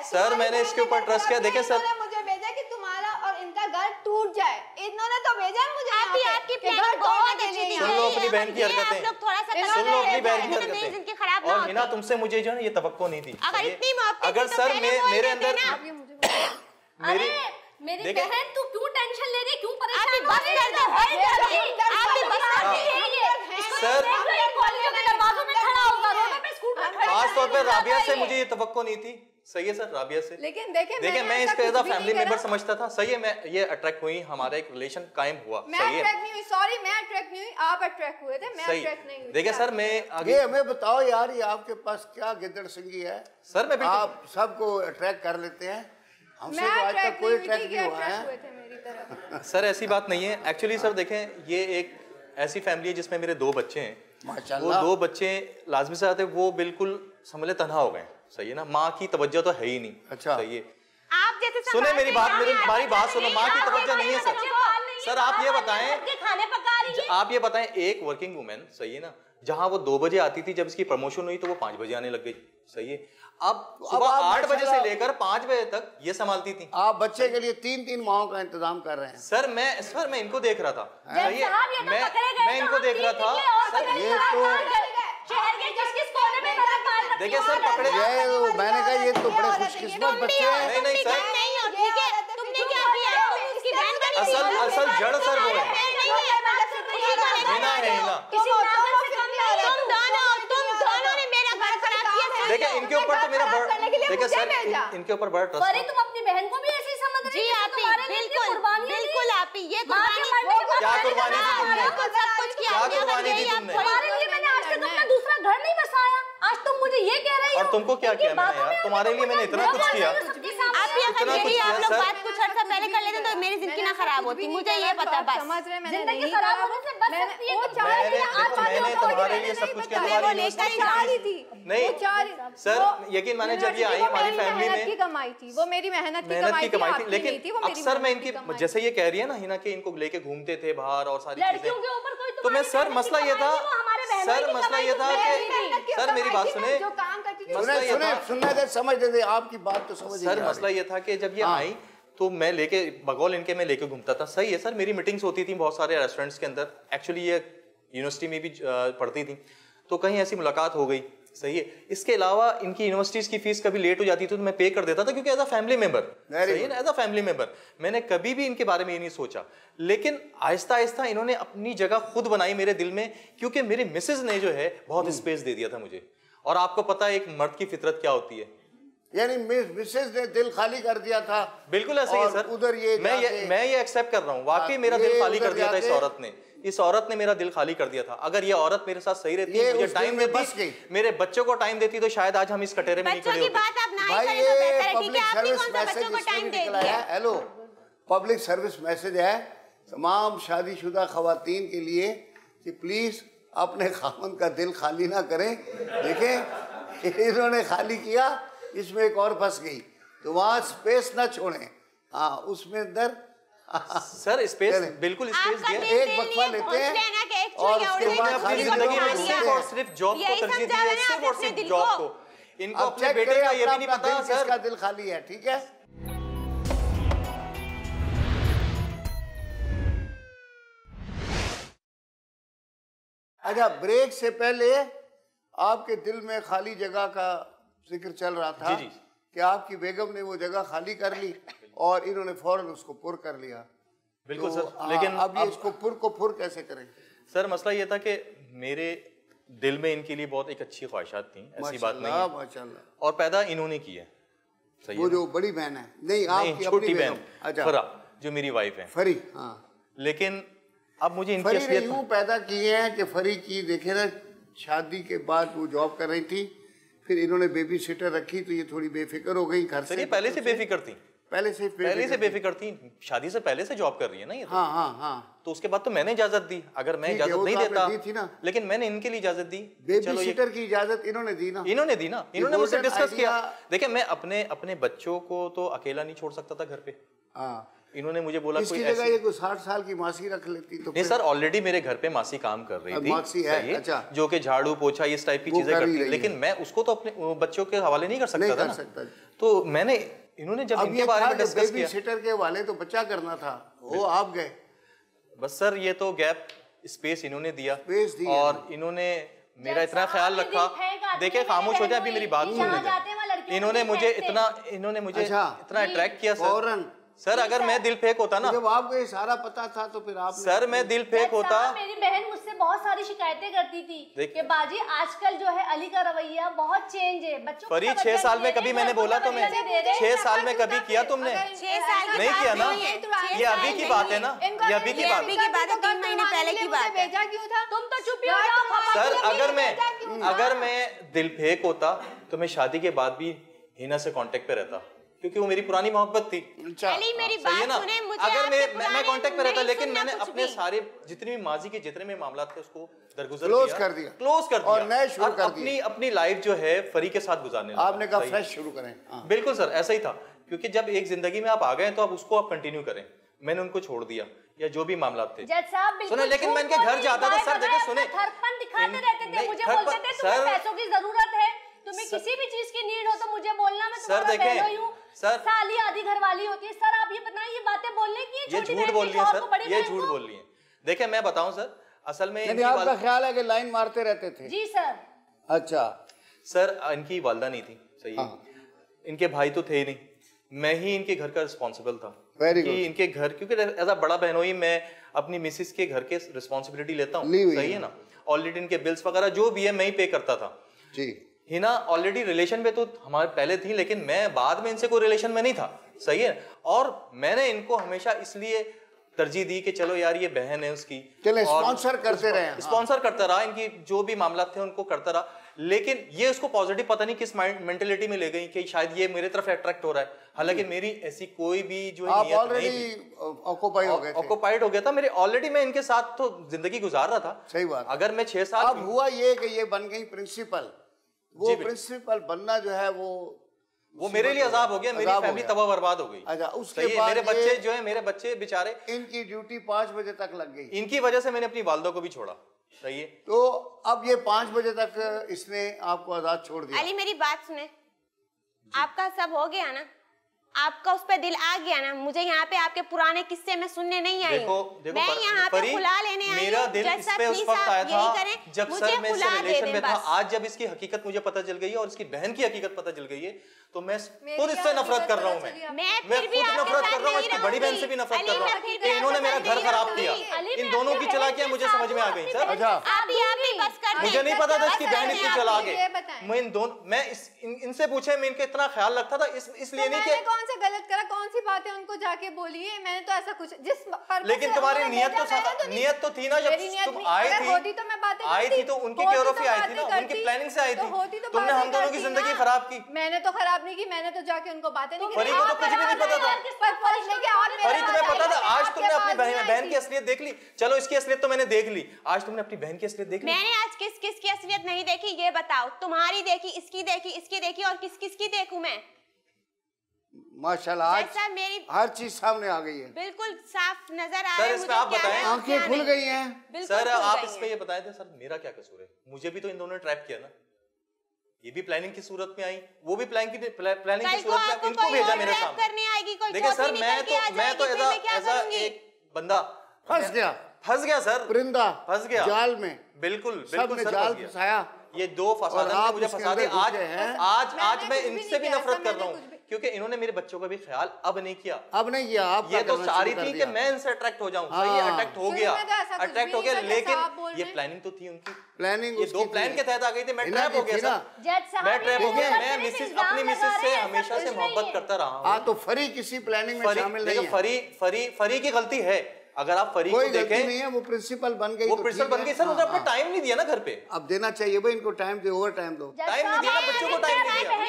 सर, मैंने इसके ऊपर ट्रस्ट किया। देखें सर, मुझे भेजा कि तुम्हारा और इनका घर टूट जाए, इन्होंने तो भेजा मुझे। आपकी प्लान बहुत अच्छी थी। सुन लो अपनी बहन की हरकतें, सुन लो अपनी बहन की हरकतें। और हिना तुमसे मुझे जो है ना ये तवक्को नहीं थी। अगर सर मेरे अंदर मेरी बहन तू क्यों टेंशन ले रही, क्यों परेशान आप बस कर दो, आप बस सर, दरवाजों में खड़ा होगा, रोड पे स्कूल में खड़ा। खास तौर पे राबिया से मुझे ये तवक्को नहीं थी, सही है सर, राबिया से। लेकिन देखिए मैं इसको एज अ फैमिली मेंबर समझता था, सही है, मैं ये अट्रैक्ट हुई, हमारा एक रिलेशन कायम हुआ, मैं सही है। अट्रैक्ट नहीं हुई, सॉरी, मैं अट्रैक्ट नहीं हुई, आप अट्रैक्ट हुए थे, मैं अट्रैक्ट नहीं हुई। देखिए सर, मैं आगे ये हमें बताओ यार, ये आपके पास क्या गिद्दड़ सिंगी है सर, मैं आप सबको अट्रैक्ट कर लेते हैं, हमसे तो आज तक कोई अट्रैक्ट नहीं हुआ है। सर ऐसी बात नहीं है एक्चुअली सर। देखें ये एक ऐसी फैमिली है जिसमें मेरे 2 बच्चे हैं, वो 2 बच्चे लाजमी से आते, वो बिल्कुल समझ ले तन्हा हो गए, सही है ना। माँ की तवज्जो तो है ही नहीं, अच्छा सही है। आप जैसे सुने मेरी बात, हमारी बात सुनो, माँ की तवज्जो नहीं है सर। सर आप ये बताएं, खाने पका रही है। आप ये बताएं, एक वर्किंग वुमेन, सही है ना, जहाँ वो 2 बजे आती थी, जब इसकी प्रमोशन हुई तो वो 5 बजे आने लग गई, सही है। अब सुबह 8 बजे से लेकर 5 बजे तक ये संभालती थी। आप बच्चे के लिए 3-3 माहों का इंतजाम कर रहे हैं। सर मैं इनको देख रहा था, सही है, मैं इनको देख रहा था सर। ये तो शहर के किस कोने में देखिए सर, पकड़े, मैंने कहा ये तो बड़े खुशकिस्मत बच्चे हैं। नहीं सर, नहीं हो, ठीक है, तुमने क्या किया, उसकी बहन का असल जड़ सर वो है, तुम दोनों ने मेरा घर खराब किया। देखिए इनके ऊपर तो मेरा देखिए सर, इनके ऊपर बड़ा ट्रस्ट है। तुम अपनी बहन को भी ऐसे ही समझ रही जी आप बिल्कुल आप ये कुर्बानी क्या कुर्बानी दी तुमने? सब कुछ किया, क्या कुर्बानी दी तुमने? तुम्हारे लिए मैंने आज तक अपना दूसरा घर नहीं बसाया, आज तुम मुझे ये कह रही हो। और तुमको क्या किया मैंने यार, तुम्हारे लिए मैंने इतना कुछ किया। आप ये इतना कुछ आप लोग किया, बात कुछ अर्सा पहले कर लेते तो मेरी जिंदगी ना खराब होती, मुझे ये पता है बस। समझ रहे, मैंने जिंदगी नहीं खराब करा होने से बच सकती है, तो मैंने तुम्हारे लिए सब कुछ किया, तुम्हारी नहीं सर, यकीन माने जब ये आई हमारी फैमिली में, की कमाई थी वो, मेरी मेहनत की कमाई थी, लेकिन अक्सर मैं इनकी, जैसे ये कह रही है ना हिना कि इनको लेके घूमते थे बाहर और सारी चीजें, तो मैं सर मसला ये था, सर मसला ये था कि सर मेरी बात सुने, जो काम करती थी, सुनने दे, समझ दे, आपकी बात तो समझ। सर मसला ये था कि जब ये आई तो मैं लेके बगौल इनके मैं लेके घूमता था, सही है सर। मेरी मीटिंग्स होती थी बहुत सारे रेस्टोरेंट्स के अंदर, एक्चुअली ये यूनिवर्सिटी में भी पढ़ती थी, तो कहीं ऐसी मुलाकात हो गई, सही है। इसके अलावा इनकी यूनिवर्सिटीज की फीस कभी लेट हो जाती थी तो मैं पे कर देता था, क्योंकि एज अ फैमिली मेंबर, सही है ना, एज अ फैमिली मेंबर मैंने कभी भी इनके बारे में ये नहीं सोचा। लेकिन आहिस्ता आहिस्ता इन्होंने अपनी जगह खुद बनाई मेरे दिल में, क्योंकि मेरी मिसेज ने जो है बहुत स्पेस दे दिया था मुझे। और आपको पता है एक मर्द की फितरत क्या होती है, यानी मिसेज ने दिल खाली कर दिया था। बिल्कुल ऐसे ही सर, उधर ये मैं ये एक्सेप्ट कर रहा हूँ, वाकई मेरा दिल खाली कर दिया था इस औरत ने मेरा दिल खाली कर दिया था। अगर ये औरत मेरे साथ सही रहती, मुझे टाइम देती, मेरे बच्चों को टाइम देती, तो शायद आज हम इस कटेरे में नहीं खड़े होते। भाई ये पब्लिक सर्विस मैसेज निकला है, हेलो, पब्लिक सर्विस मैसेज है तमाम शादीशुदा खवातीन के लिए कि प्लीज अपने खामन का दिल खाली ना करें। देखें इन्होंने खाली किया, इसमें एक और फंस गई, तो वहाँ स्पेस ना छोड़ें। हाँ उसमें अंदर सर स्पेस, बिल्कुल स्पेस दिया। एक वक्फा लेते हैं और उसके बाद अपनी जिंदगी में सिर्फ और सिर्फ जॉब को तरजीह दी है, सिर्फ और सिर्फ जॉब को। इनको अपने बेटे का ये भी नहीं पता सर किसका दिल खाली है, ठीक है। अच्छा, ब्रेक से पहले आपके दिल में खाली जगह का जिक्र चल रहा था जी। कि आपकी बेगम ने वो जगह खाली कर ली और इन्होंने फौरन उसको पुर कर लिया। बिल्कुल तो सर, लेकिन अब ये इसको पुर कैसे करें? सर मसला ये था कि मेरे दिल में इनके लिए बहुत एक अच्छी ख्वाहिशात थी, ऐसी बात नहीं है, माशाल्लाह, और पैदा इन्होंने की है, सही वो जो बड़ी बहन है, नहीं आपकी छोटी बहन अच्छा, फरा जो मेरी वाइफ है, फरी। हाँ, लेकिन अब मुझे इनकी फरी ने असलियत यूं पैदा किए हैं कि फरी की देखे ना, शादी के बाद वो जॉब कर रही थी, फिर इन्होंने बेबी सिटर रखी तो ये थोड़ी बेफिक्र हो गई घर से। पहले से बेफिक्र थी, पहले से बेफिक्र थी, शादी से पहले से जॉब कर रही है ना ये तो। हाँ। तो उसके बाद तो मैंने इजाजत दी, अगर मैं इजाजत नहीं देता थी ना, लेकिन मैंने इनके लिए इजाजत दी। बेबी सिटर की इजाजत इन्होंने दी ना, इन्होंने मुझसे डिस्कस किया। देखिए मैं अपने बच्चों को तो अकेला नहीं छोड़ सकता था घर पे। इन्होंने मुझे बोला इसकी जगह ये कोई 60 साल की मासी रख लेती तो नहीं सर, ऑलरेडी मेरे घर पे मासी काम कर रही थी, मासी है, अच्छा, जो कि झाड़ू पोछा इस टाइप की चीजें करती है, लेकिन मैं उसको तो अपने बच्चों के हवाले नहीं कर सकता था ना। तो मैंने इन्होंने जब इनके बारे में डिस्कस किया, सिटर के हवाले तो बच्चा करना था, वो आप गए। बस सर ये तो गैप स्पेस इन्होंने दिया और इन्होंने मेरा इतना ख्याल रखा। देखिए खामोश हो जाए, अभी मेरी बात सुन लीजिए। इन्होंने मुझे इतना अट्रैक्ट किया सर, अगर मैं दिल फेंक होता ना, जब आपको ये सारा पता था तो फिर आप सर मैं दिल फेंक होता। मेरी बहन मुझसे बहुत सारी शिकायतें करती थी कि बाजी आजकल जो है अली का रवैया बहुत चेंज है, बच्चों को 6 साल में कभी मैंने बोला तो मैं 6 साल में कभी किया तुमने? 6 साल नहीं किया ना, ये अभी की बात है ना, ये अभी की बात है, 3 महीने पहले की बात है। क्यों था? तुम तो चुप ही हो जाओ। सर अगर मैं दिल फेंक होता तो मैं शादी के बाद भी हिना से कांटेक्ट पे रहता, क्योंकि वो मेरी पुरानी मोहब्बत थी। अली मेरी बात सुने, मुझे अगर मैं कांटेक्ट पे रहता, लेकिन मैंने अपने सारे जितने भी माजी के जितने भी मामला थे उसको दरगुजर क्लोज कर दिया और नए शुरू कर दिए। अपनी लाइफ जो है फरी के साथ गुजारने लगा। आपने कहा फ्रेश शुरू करें। बिल्कुल सर ऐसा ही था, क्योंकि जब एक जिंदगी में आप आ गए तो आप उसको आप कंटिन्यू करें। मैंने उनको छोड़ दिया या जो भी मामला थे सुने, लेकिन मैं इनके घर जाता था सर, देखिए सुने, दिखाते रहते थे, मुझे बोलते थे तुम्हें पैसों की जरूरत है, तुम्हें किसी भी चीज की नीड हो तो मुझे बोलना, मैं तुम्हारा बहनोई हूं। सर साली आधी घरवाली होती है। सर आप ये बताएं, ये बातें बोलने की ये झूठ बोल रही है सर, ये झूठ बोल रही है। देखिए मैं बताऊं सर, असल में आपका ख्याल है कि लाइन मारते रहते थे? जी सर। अच्छा सर इनकी वालदा नहीं थी, सही है, इनके भाई तो थे ही नहीं, मैं ही इनके घर का रिस्पॉन्सिबल था। कि इनके घर, क्योंकि एज अ बड़ा बहनोई मैं अपनी मिसिस के घर के रिस्पॉन्सिबिलिटी लेता हूँ, सही है ना। ऑलरेडी इनके बिल्स वगैरह जो भी है मैं ही पे करता था जी। हिना ऑलरेडी रिलेशन में तो हमारे पहले थी, लेकिन मैं बाद में इनसे कोई रिलेशन में नहीं था, सही है। और मैंने इनको हमेशा इसलिए तरजीह दी कि चलो यार ये बहन है उसकी, चले स्पॉन्सर करते रहे, स्पॉन्सर करता रहा, इनकी जो भी मामला थे उनको करता रहा। लेकिन ये उसको पॉजिटिव पता नहीं किस मेंटेलिटी में ले गई कि शायद ये मेरे तरफ अट्रैक्ट हो रहा है, हालांकि मेरी ऐसी कोई भी जो है नियत नहीं थी। ऑक्युपाइड हो गया था मेरे, ऑलरेडी मैं इनके साथ तो जिंदगी गुजार रहा था। सही बात। अगर मैं 6 साल, अब हुआ ये कि ये बन गई प्रिंसिपल, वो प्रिंसिपल बनना जो है वो मेरे लिए अजाब हो गया, मेरी फैमिली तबाह बर्बाद हो गई। अच्छा, उसके बाद मेरे बच्चे जो है, मेरे बच्चे बेचारे, इनकी ड्यूटी 5 बजे तक लग गई, इनकी वजह से मैंने अपनी वालदा को भी छोड़ा, सही है। तो अब ये 5 बजे तक इसने आपको आजाद छोड़ दिया। अली मेरी बात सुने, आपका सब हो गया ना, आपका उस पे दिल आ गया ना, मुझे यहाँ पे आपके पुराने किस्से में सुनने नहीं आई। मैं यहाँ पे खुला लेने आई। मेरा दिल इस पे उस वक्त आया था जब सर मैं इस रिलेशन में था। आज जब इसकी हकीकत मुझे पता चल गई है और इसकी बहन की हकीकत पता चल गई है, तो मैं खुद इससे नफरत कर रहा हूँ। मैं खुद नफरत कर रहा हूँ, इसकी बड़ी बहन से भी नफरत कर रहा हूँ कि इन्होंने मेरा घर खराब किया। इन दोनों की चालाकियां मुझे समझ में आ गई सर। मुझे नहीं पता था इसकी बहन इतनी चालाक है। मैं इन दोनों, मैं इनसे पूछे, मैं इनका इतना ख्याल रखता था इसलिए नहीं कि कौन सा गलत करा, कौन सी बातें उनको जाके बोली है, मैंने तो ऐसा कुछ जिस पर, लेकिन तुम्हारी नियत तो थी ना, जब तुम आई थी तो उनकी क्योरफी आई थी ना, उनकी प्लानिंग से आई थी। तुमने हम दोनों की जिंदगी खराब की। मैंने तो खराब नहीं की, मैंने तो जाके उनको बातें नहीं की। फरी को तो कुछ भी नहीं पता था। फरी तुम्हें पता था? आज तुमने अपनी बहन की असलियत देख ली। चलो इसकी असलियत तो मैंने देख ली, आज तुमने अपनी बहन की असलियत देख ली। मैंने आज किस की असलियत नहीं देखी ये बताओ? तुम्हारी देखी, इसकी देखी, इसकी देखी, और किस की देखूं मैं? माशाल्लाह आज मेरी हर चीज सामने आ गई है, बिल्कुल साफ नजर आ रहा है। मुझे आप बताएं, आंखें खुल गई हैं सर। आप इस पे ये बताए थे सर, मेरा क्या कसूर है? मुझे भी तो इन दोनों ने ट्रैप किया ना, ये भी प्लानिंग की सूरत में आई, वो भी प्लानिंग की सूरत में, इनको भेजा मेरे सामने। देखिए सर, मैं तो एज एक बंदा फंस गया सर, परिंदा फंस गया जाल में। बिल्कुल सबने जाल फंसाया, ये 2 फसाद मुझे फंसा दिए। आज मैं इनसे भी नफरत कर रहा हूँ, क्योंकि इन्होंने मेरे बच्चों का भी ख्याल अब नहीं किया। आप ये तो चाह रही थी कि मैं इनसे अट्रैक्ट हो जाऊं, सही है, अट्रैक्ट हो गया, लेकिन ये प्लानिंग तो थी उनकी। प्लानिंग ये 2 प्लान के तहत आ गई थी। मैं ट्रैप हो गया सर, मैं ट्रैप हो गया। मैं अपनी मिसेस से हमेशा से मोहब्बत करता रहा हूँ। तो फरी किसी प्लानिंग में शामिल नहीं है। फरी की गलती है, अगर आप फरी को देखें, नहीं है, वो प्रिंसिपल बन गई, वो प्रिंसिपल बन गई सर। उन्हें अपना टाइम नहीं दिया ना घर पे। अब देना चाहिए भाई, इनको टाइम दो, ओवर टाइम दो। टाइम नहीं दिया ना, बच्चों को टाइम नहीं दिया।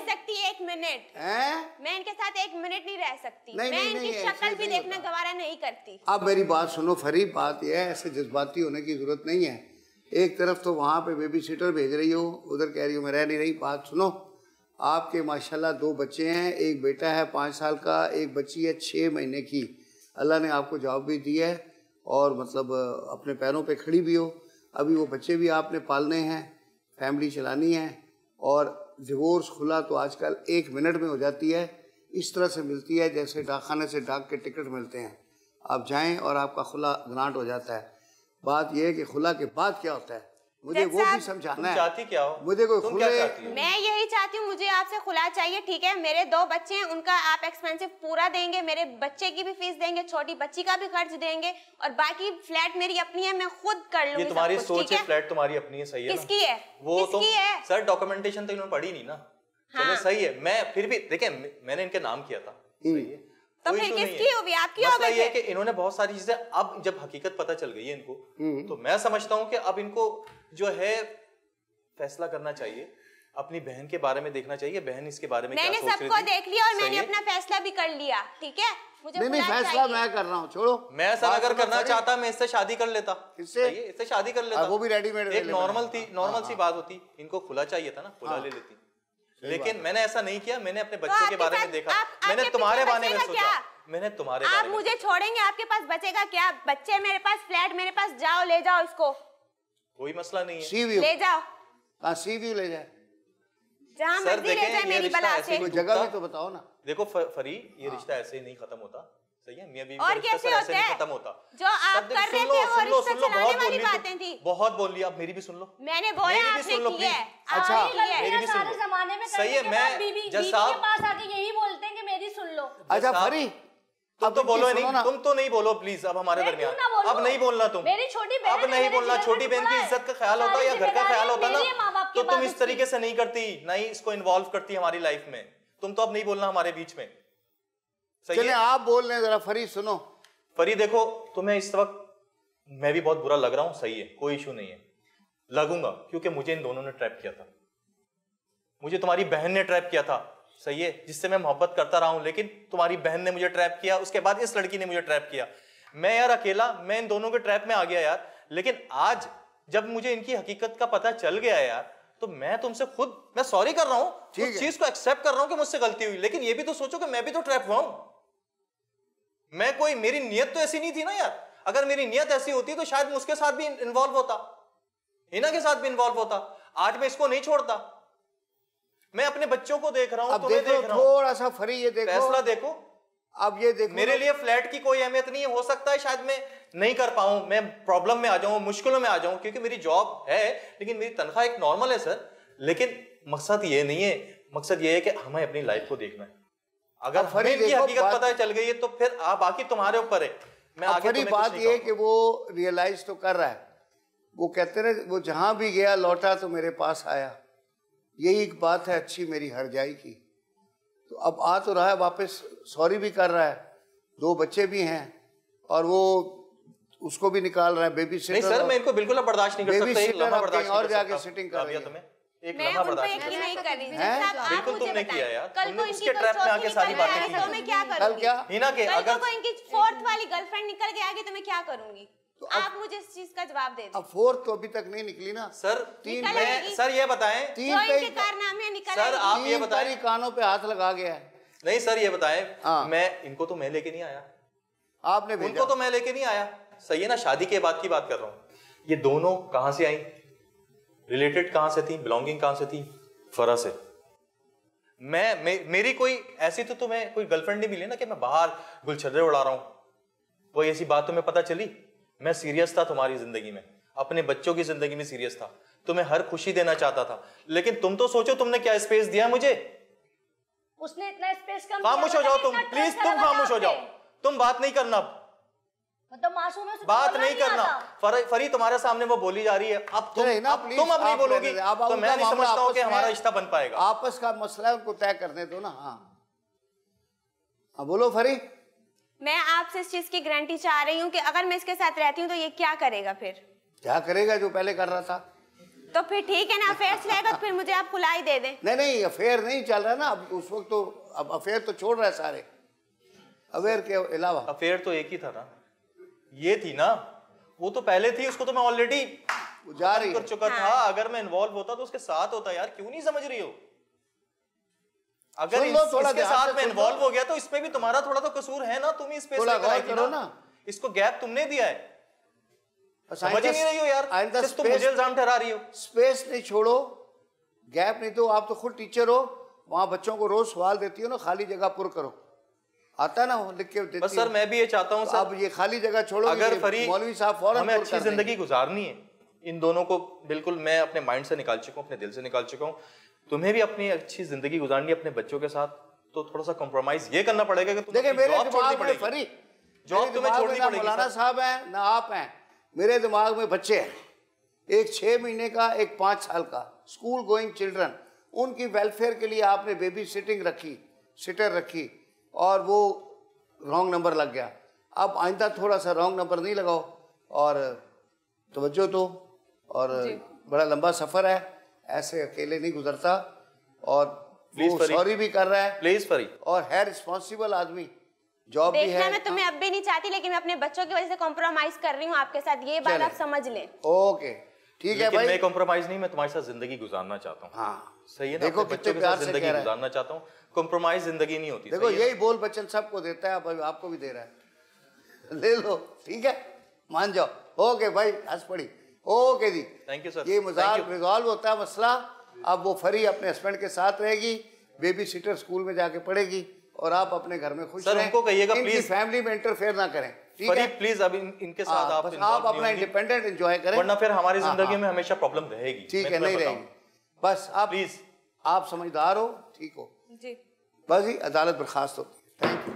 सकती है 1 मिनट। हैं? मैं इनके साथ 1 मिनट नहीं रह सकती। नहीं, मैं नहीं, इनकी नहीं, शक्ल ऐसे भी नहीं देखना होता। गवारा नहीं करती। अब मेरी बात सुनो फरीद, बात यह है ऐसे जज्बाती होने की जरूरत नहीं है। एक तरफ तो वहाँ पे बेबी सिटर भेज रही हो, उधर कह रही हो मैं रह नहीं रही। बात सुनो, आपके माशाल्लाह 2 बच्चे हैं, एक बेटा है 5 साल का, एक बच्ची है 6 महीने की। अल्लाह ने आपको जॉब भी दी है और मतलब अपने पैरों पे खड़ी भी हो। अभी वो बच्चे भी आपने पालने हैं, फैमिली चलानी है। और डिवोर्स खुला तो आजकल 1 मिनट में हो जाती है, इस तरह से मिलती है जैसे डाकखाने से डाक के टिकट मिलते हैं। आप जाएं और आपका खुला ग्रांट हो जाता है। बात यह है कि खुला के बाद क्या होता है, मुझे वो भी समझाना है। चाहती क्या हो? मुझे कोई खुले, मैं यही चाहती हूँ, मुझे आपसे खुला चाहिए, ठीक है। मेरे 2 बच्चे हैं, उनका आप एक्सपेंसिव पूरा देंगे, मेरे बच्चे की भी फीस देंगे, छोटी बच्ची का भी खर्च देंगे, और बाकी फ्लैट मेरी अपनी है, मैं खुद कर लूंगी। ये तुम्हारी सोच है, फ्लैट तुम्हारी अपनी है, सही है। किसकी है? वो किसकी है? सर डॉक्यूमेंटेशन तो इन्होंने पढ़ी नहीं ना। चलो सही है, मैं फिर भी देखें, मैंने इनके नाम किया था, सही है। तो फिर किसकी होगी? आपकी हो गई है कि इन्होंने बहुत सारी चीजें, अब जब हकीकत पता चल गई है इनको, तो मैं समझता हूँ कि अब इनको जो है फैसला करना चाहिए, अपनी बहन के बारे में देखना चाहिए, बहन इसके बारे में क्या सोच रही थी। मैंने सबको देख लिया और मैंने अपना फैसला भी कर लिया, ठीक है। मुझे नहीं फैसला मैं कर रहा हूँ, छोड़ो। मैं ऐसा अगर करना चाहता मैं इससे शादी कर लेता, इससे शादी कर लेता, वो भी रेडीमेड, एक नॉर्मल सी बात होती। इनको खुला चाहिए था ना, खुला ले लेती, लेकिन मैंने ऐसा नहीं किया। मैंने अपने बच्चों के बारे में देखा, मैंने तुम्हारे बारे में सोचा, मैंने तुम्हारे बारे में। आप मुझे छोड़ेंगे, आपके पास बचेगा क्या? बच्चे मेरे पास, फ्लैट मेरे पास, जाओ ले जाओ इसको, कोई मसला नहीं है, ले जाओ। हाँ सी व्यू ले जाए, जहाँ मर्जी ले जाए, मेरी बला से। जगह भी तो बताओ ना। देखो फरी, ये रिश्ता ऐसे ही नहीं खत्म होता, सही है। मियां बीवी और कैसे होता है? खत्म होता जो आप कर रहे थे वो रिश्ता चलाने वाली बातें थी। बहुत बोल लिया, अब मेरी भी सुन लो। मैंने बोला, आपने किया है। अच्छा मेरी भी सारे जमाने में सही है। मैं बीवी के पास आके यही बोलते हैं कि मेरी सुन लो। अच्छा फरी, तुम तो बोलो नहीं, तुम तो नहीं बोलो प्लीज अब हमारे दरमियान। अब नहीं बोलना तुम, मेरी छोटी बहन, अब नहीं बोलना। छोटी बहन की इज्जत का ख्याल होता है या घर का ख्याल होता ना, तो तुम इस तरीके से नहीं करती, नहीं इसको इन्वॉल्व करती हमारी लाइफ में। तुम तो अब नहीं बोलना हमारे बीच में, सही है। आप बोल रहे हैं, जरा फरी सुनो। फरी देखो, तुम्हें इस वक्त मैं भी बहुत बुरा लग रहा हूं, सही है, कोई इशू नहीं है, लगूंगा, क्योंकि मुझे इन दोनों ने ट्रैप किया था। मुझे तुम्हारी बहन ने ट्रैप किया था, सही है, जिससे मैं मोहब्बत करता रहा हूं, लेकिन तुम्हारी बहन ने मुझे ट्रैप किया, उसके बाद इस लड़की ने मुझे ट्रैप किया। मैं यार अकेला, मैं इन दोनों के ट्रैप में आ गया यार। लेकिन आज जब मुझे इनकी हकीकत का पता चल गया यार, तो मैं तुमसे खुद मैं सॉरी कर रहा हूं, उस चीज को एक्सेप्ट कर रहा हूं कि मुझसे गलती हुई, लेकिन ये भी तो सोचो कि मैं भी तो ट्रैप हुआ हूं। मैं कोई, मेरी नियत तो ऐसी नहीं थी ना यार। अगर मेरी नियत ऐसी होती तो शायद मैं उसके साथ भी इन्वॉल्व होता, हिना के साथ भी इन्वॉल्व होता। आज मैं इसको नहीं छोड़ता। मैं अपने बच्चों को देख रहा हूं, तुम्हें देख रहा हूं। थोड़ा सा फरी ये देखो, फैसला देखो। अब ये देखो, मेरे लिए फ्लैट की कोई अहमियत नहीं है। हो सकता है शायद मैं नहीं कर पाऊं, मैं प्रॉब्लम में आ जाऊं, मुश्किलों में आ जाऊं, क्योंकि मेरी जॉब है, लेकिन मेरी तनख्वाह एक नॉर्मल है सर। लेकिन मकसद ये नहीं है, मकसद ये है कि हमें अपनी लाइफ को देखना है। अगर हमें इनकी हकीकत पता चल गई है तो फिर बाकी तुम्हारे ऊपर है। मैं आगे तुम्हें बात ये कि वो रियलाइज तो कर रहा है। वो कहते रहे, वो जहां भी गया लौटा तो मेरे पास आया। यही एक बात है अच्छी मेरी हर जाई की। तो अब आ तो रहा है वापस, सॉरी भी कर रहा है, 2 बच्चे भी हैं, और वो उसको भी निकाल रहा है बेबी सिटर। नहीं सर, मैं इनको बिल्कुल बर्दाश्त नहीं कर सकता। एक लम्हा बर्दाश्त और जाके सिटिंग कर रही है तुम्हें, एक लम्हा बर्दाश्त नहीं कर रही। बिल्कुल तुम नहीं किया यार। कल को उसके ट्रैप में आके सारी बातें की। तो मैं क्या करूंगी? क्या हिना के अगर को इनकी 4th वाली गर्लफ्रेंड निकल के आगे तो मैं क्या करूंगी? तो आप मुझे इस चीज का जवाब दे दो। अब 4th तो अभी तक नहीं निकली ना सर। 3 सर ये बताएं, 3 पे कारनामे निकल, सर आप ये बताएं, कानों पे हाथ लगा गया है। नहीं सर ये बताएं, मैं इनको तो मैं लेके नहीं आया, आपने भेजा। उनको तो मैं लेके नहीं आया, सही है ना। शादी के बाद की बात कर रहा हूँ। ये दोनों कहां से आई, रिलेटेड कहां से थी, बिलोंगिंग कहां से थी? फरा से। मेरी कोई ऐसी तो तुम्हें कोई गर्लफ्रेंड नहीं मिली ना कि मैं बाहर गुलछर्रे उड़ा रहा हूं। कोई ऐसी बात तुम्हें पता चली? मैं सीरियस था तुम्हारी जिंदगी में, अपने बच्चों की जिंदगी में सीरियस था, तुम्हें हर खुशी देना चाहता था। लेकिन तुम तो सोचो तुमने क्या स्पेस दिया मुझे। उसने इतना स्पेस कम। खामोश हो जाओ तुम, प्लीज तुम खामोश हो जाओ, तुम बात नहीं करना, मतलब मासूम है, बात नहीं करना। फरी तुम्हारे सामने वो बोली जा रही है, अब तुम अब नहीं बोलोगी तो मैं नहीं समझता हूं कि हमारा रिश्ता बन पाएगा। आपस का मसला है, उनको तय करने दो ना। हाँ बोलो फरी। मैं आपसे इस चीज की गारंटी चाह रही हूँ कि अगर मैं इसके साथ रहती हूँ तो ये क्या करेगा? फिर क्या करेगा? जो पहले कर रहा था। तो फिर ठीक है ना, अफेयर चलेगा तो फिर मुझे आप खुलाई दे दें। नहीं अफेयर नहीं चल रहा ना अब, उस वक्त तो अब अफेयर तो छोड़ रहा है सारे, अफेयर के अलावा। अफेयर तो एक ही था ना, ये थी ना, वो तो पहले थी, उसको तो मैं ऑलरेडी जा रही कर चुका था। अगर मैं इन्वॉल्व होता तो उसके साथ होता यार, क्यों नहीं समझ रही हो? अगर इसके साथ में इन्वॉल्व हो गया तो इसमें भी तुम्हारा थोड़ा तो कसूर है ना, तुम ही स्पेस करो ना, इसको गैप तुमने दिया है, समझ ही नहीं रही हो यार, सिर्फ तुम मुझे इल्जाम ठहरा रही हो। स्पेस नहीं छोड़ो, गैप नहीं दो, आप तो खुद टीचर हो, वहां बच्चों को रोज सवाल देती हो ना, खाली जगह पुर करो, आता है ना लिख के देती। बस सर मैं भी ये चाहता हूँ सर, अब ये खाली जगह छोड़ो, अगर फरी मौलवी साहब फौरन हमें अच्छी जिंदगी गुजारनी है, इन दोनों को बिल्कुल मैं अपने माइंड से निकाल चुका हूँ, अपने दिल से निकाल चुका हूँ, तुम्हें भी अपनी अच्छी जिंदगी गुजारनी है अपने बच्चों के साथ, तो थोड़ा सा कॉम्प्रोमाइज ये करना पड़ेगा कि देखिए मेरे दिमाग में फरी, जॉब तुम्हें छोड़नी पड़ेगी। मौलाना साहब हैं ना आप हैं, मेरे दिमाग में बच्चे हैं, एक 6 महीने का, एक 5 साल का, स्कूल गोइंग चिल्ड्रन, उनकी वेलफेयर के लिए आपने बेबी सिटिंग रखी, सिटर रखी, और वो रॉन्ग नंबर लग गया। अब आइंदा थोड़ा सा रॉन्ग नंबर नहीं लगाओ और तवज्जो दो, और बड़ा लंबा सफ़र है, ऐसे अकेले नहीं गुजरता, और वो सॉरी भी कर रहा है प्लीज फरी, और है रिस्पॉन्सिबल आदमी, जॉब भी है। मैं तुम्हें अब भी नहीं चाहती, लेकिन मैं अपने बच्चों की वजह से कॉम्प्रोमाइज कर रही हूँ आपके साथ, ये बात आप समझ लें। ओके ठीक है भाई, मैं कॉम्प्रोमाइज नहीं, मैं तुम्हारी साथ जिंदगी गुजारना चाहता हूँ। हाँ सही है ना, देखो बच्चों के साथ जिंदगी गुजारना चाहता हूँ, कॉम्प्रोमाइज जिंदगी नहीं होती। देखो यही बोल बच्चन सबको देता है, अब आपको भी दे रहा है, ले लो ठीक है, मान जाओ। ओके भाई हंस पड़ी, ओके जी, थैंक यू सर। ये मजाक रिजॉल्व होता है मसला। अब वो फरी अपने हस्बैंड के साथ रहेगी, बेबी सिटर स्कूल में जाके पढ़ेगी, और आप अपने घर में खुश सर, रहें। उनको कहिएगा प्लीज फैमिली में इंटरफेयर ना करें, ठीक है प्लीज। अब इनके साथ आप अपना इंडिपेंडेंट एंजॉय करें, वरना फिर हमारी जिंदगी में हमेशा प्रॉब्लम रहेगी। ठीक है, नहीं रहेगी। बस आप प्लीज, आप समझदार हो, ठीक हो जी, बस ही अदालत बर्खास्त होती है। Thank you.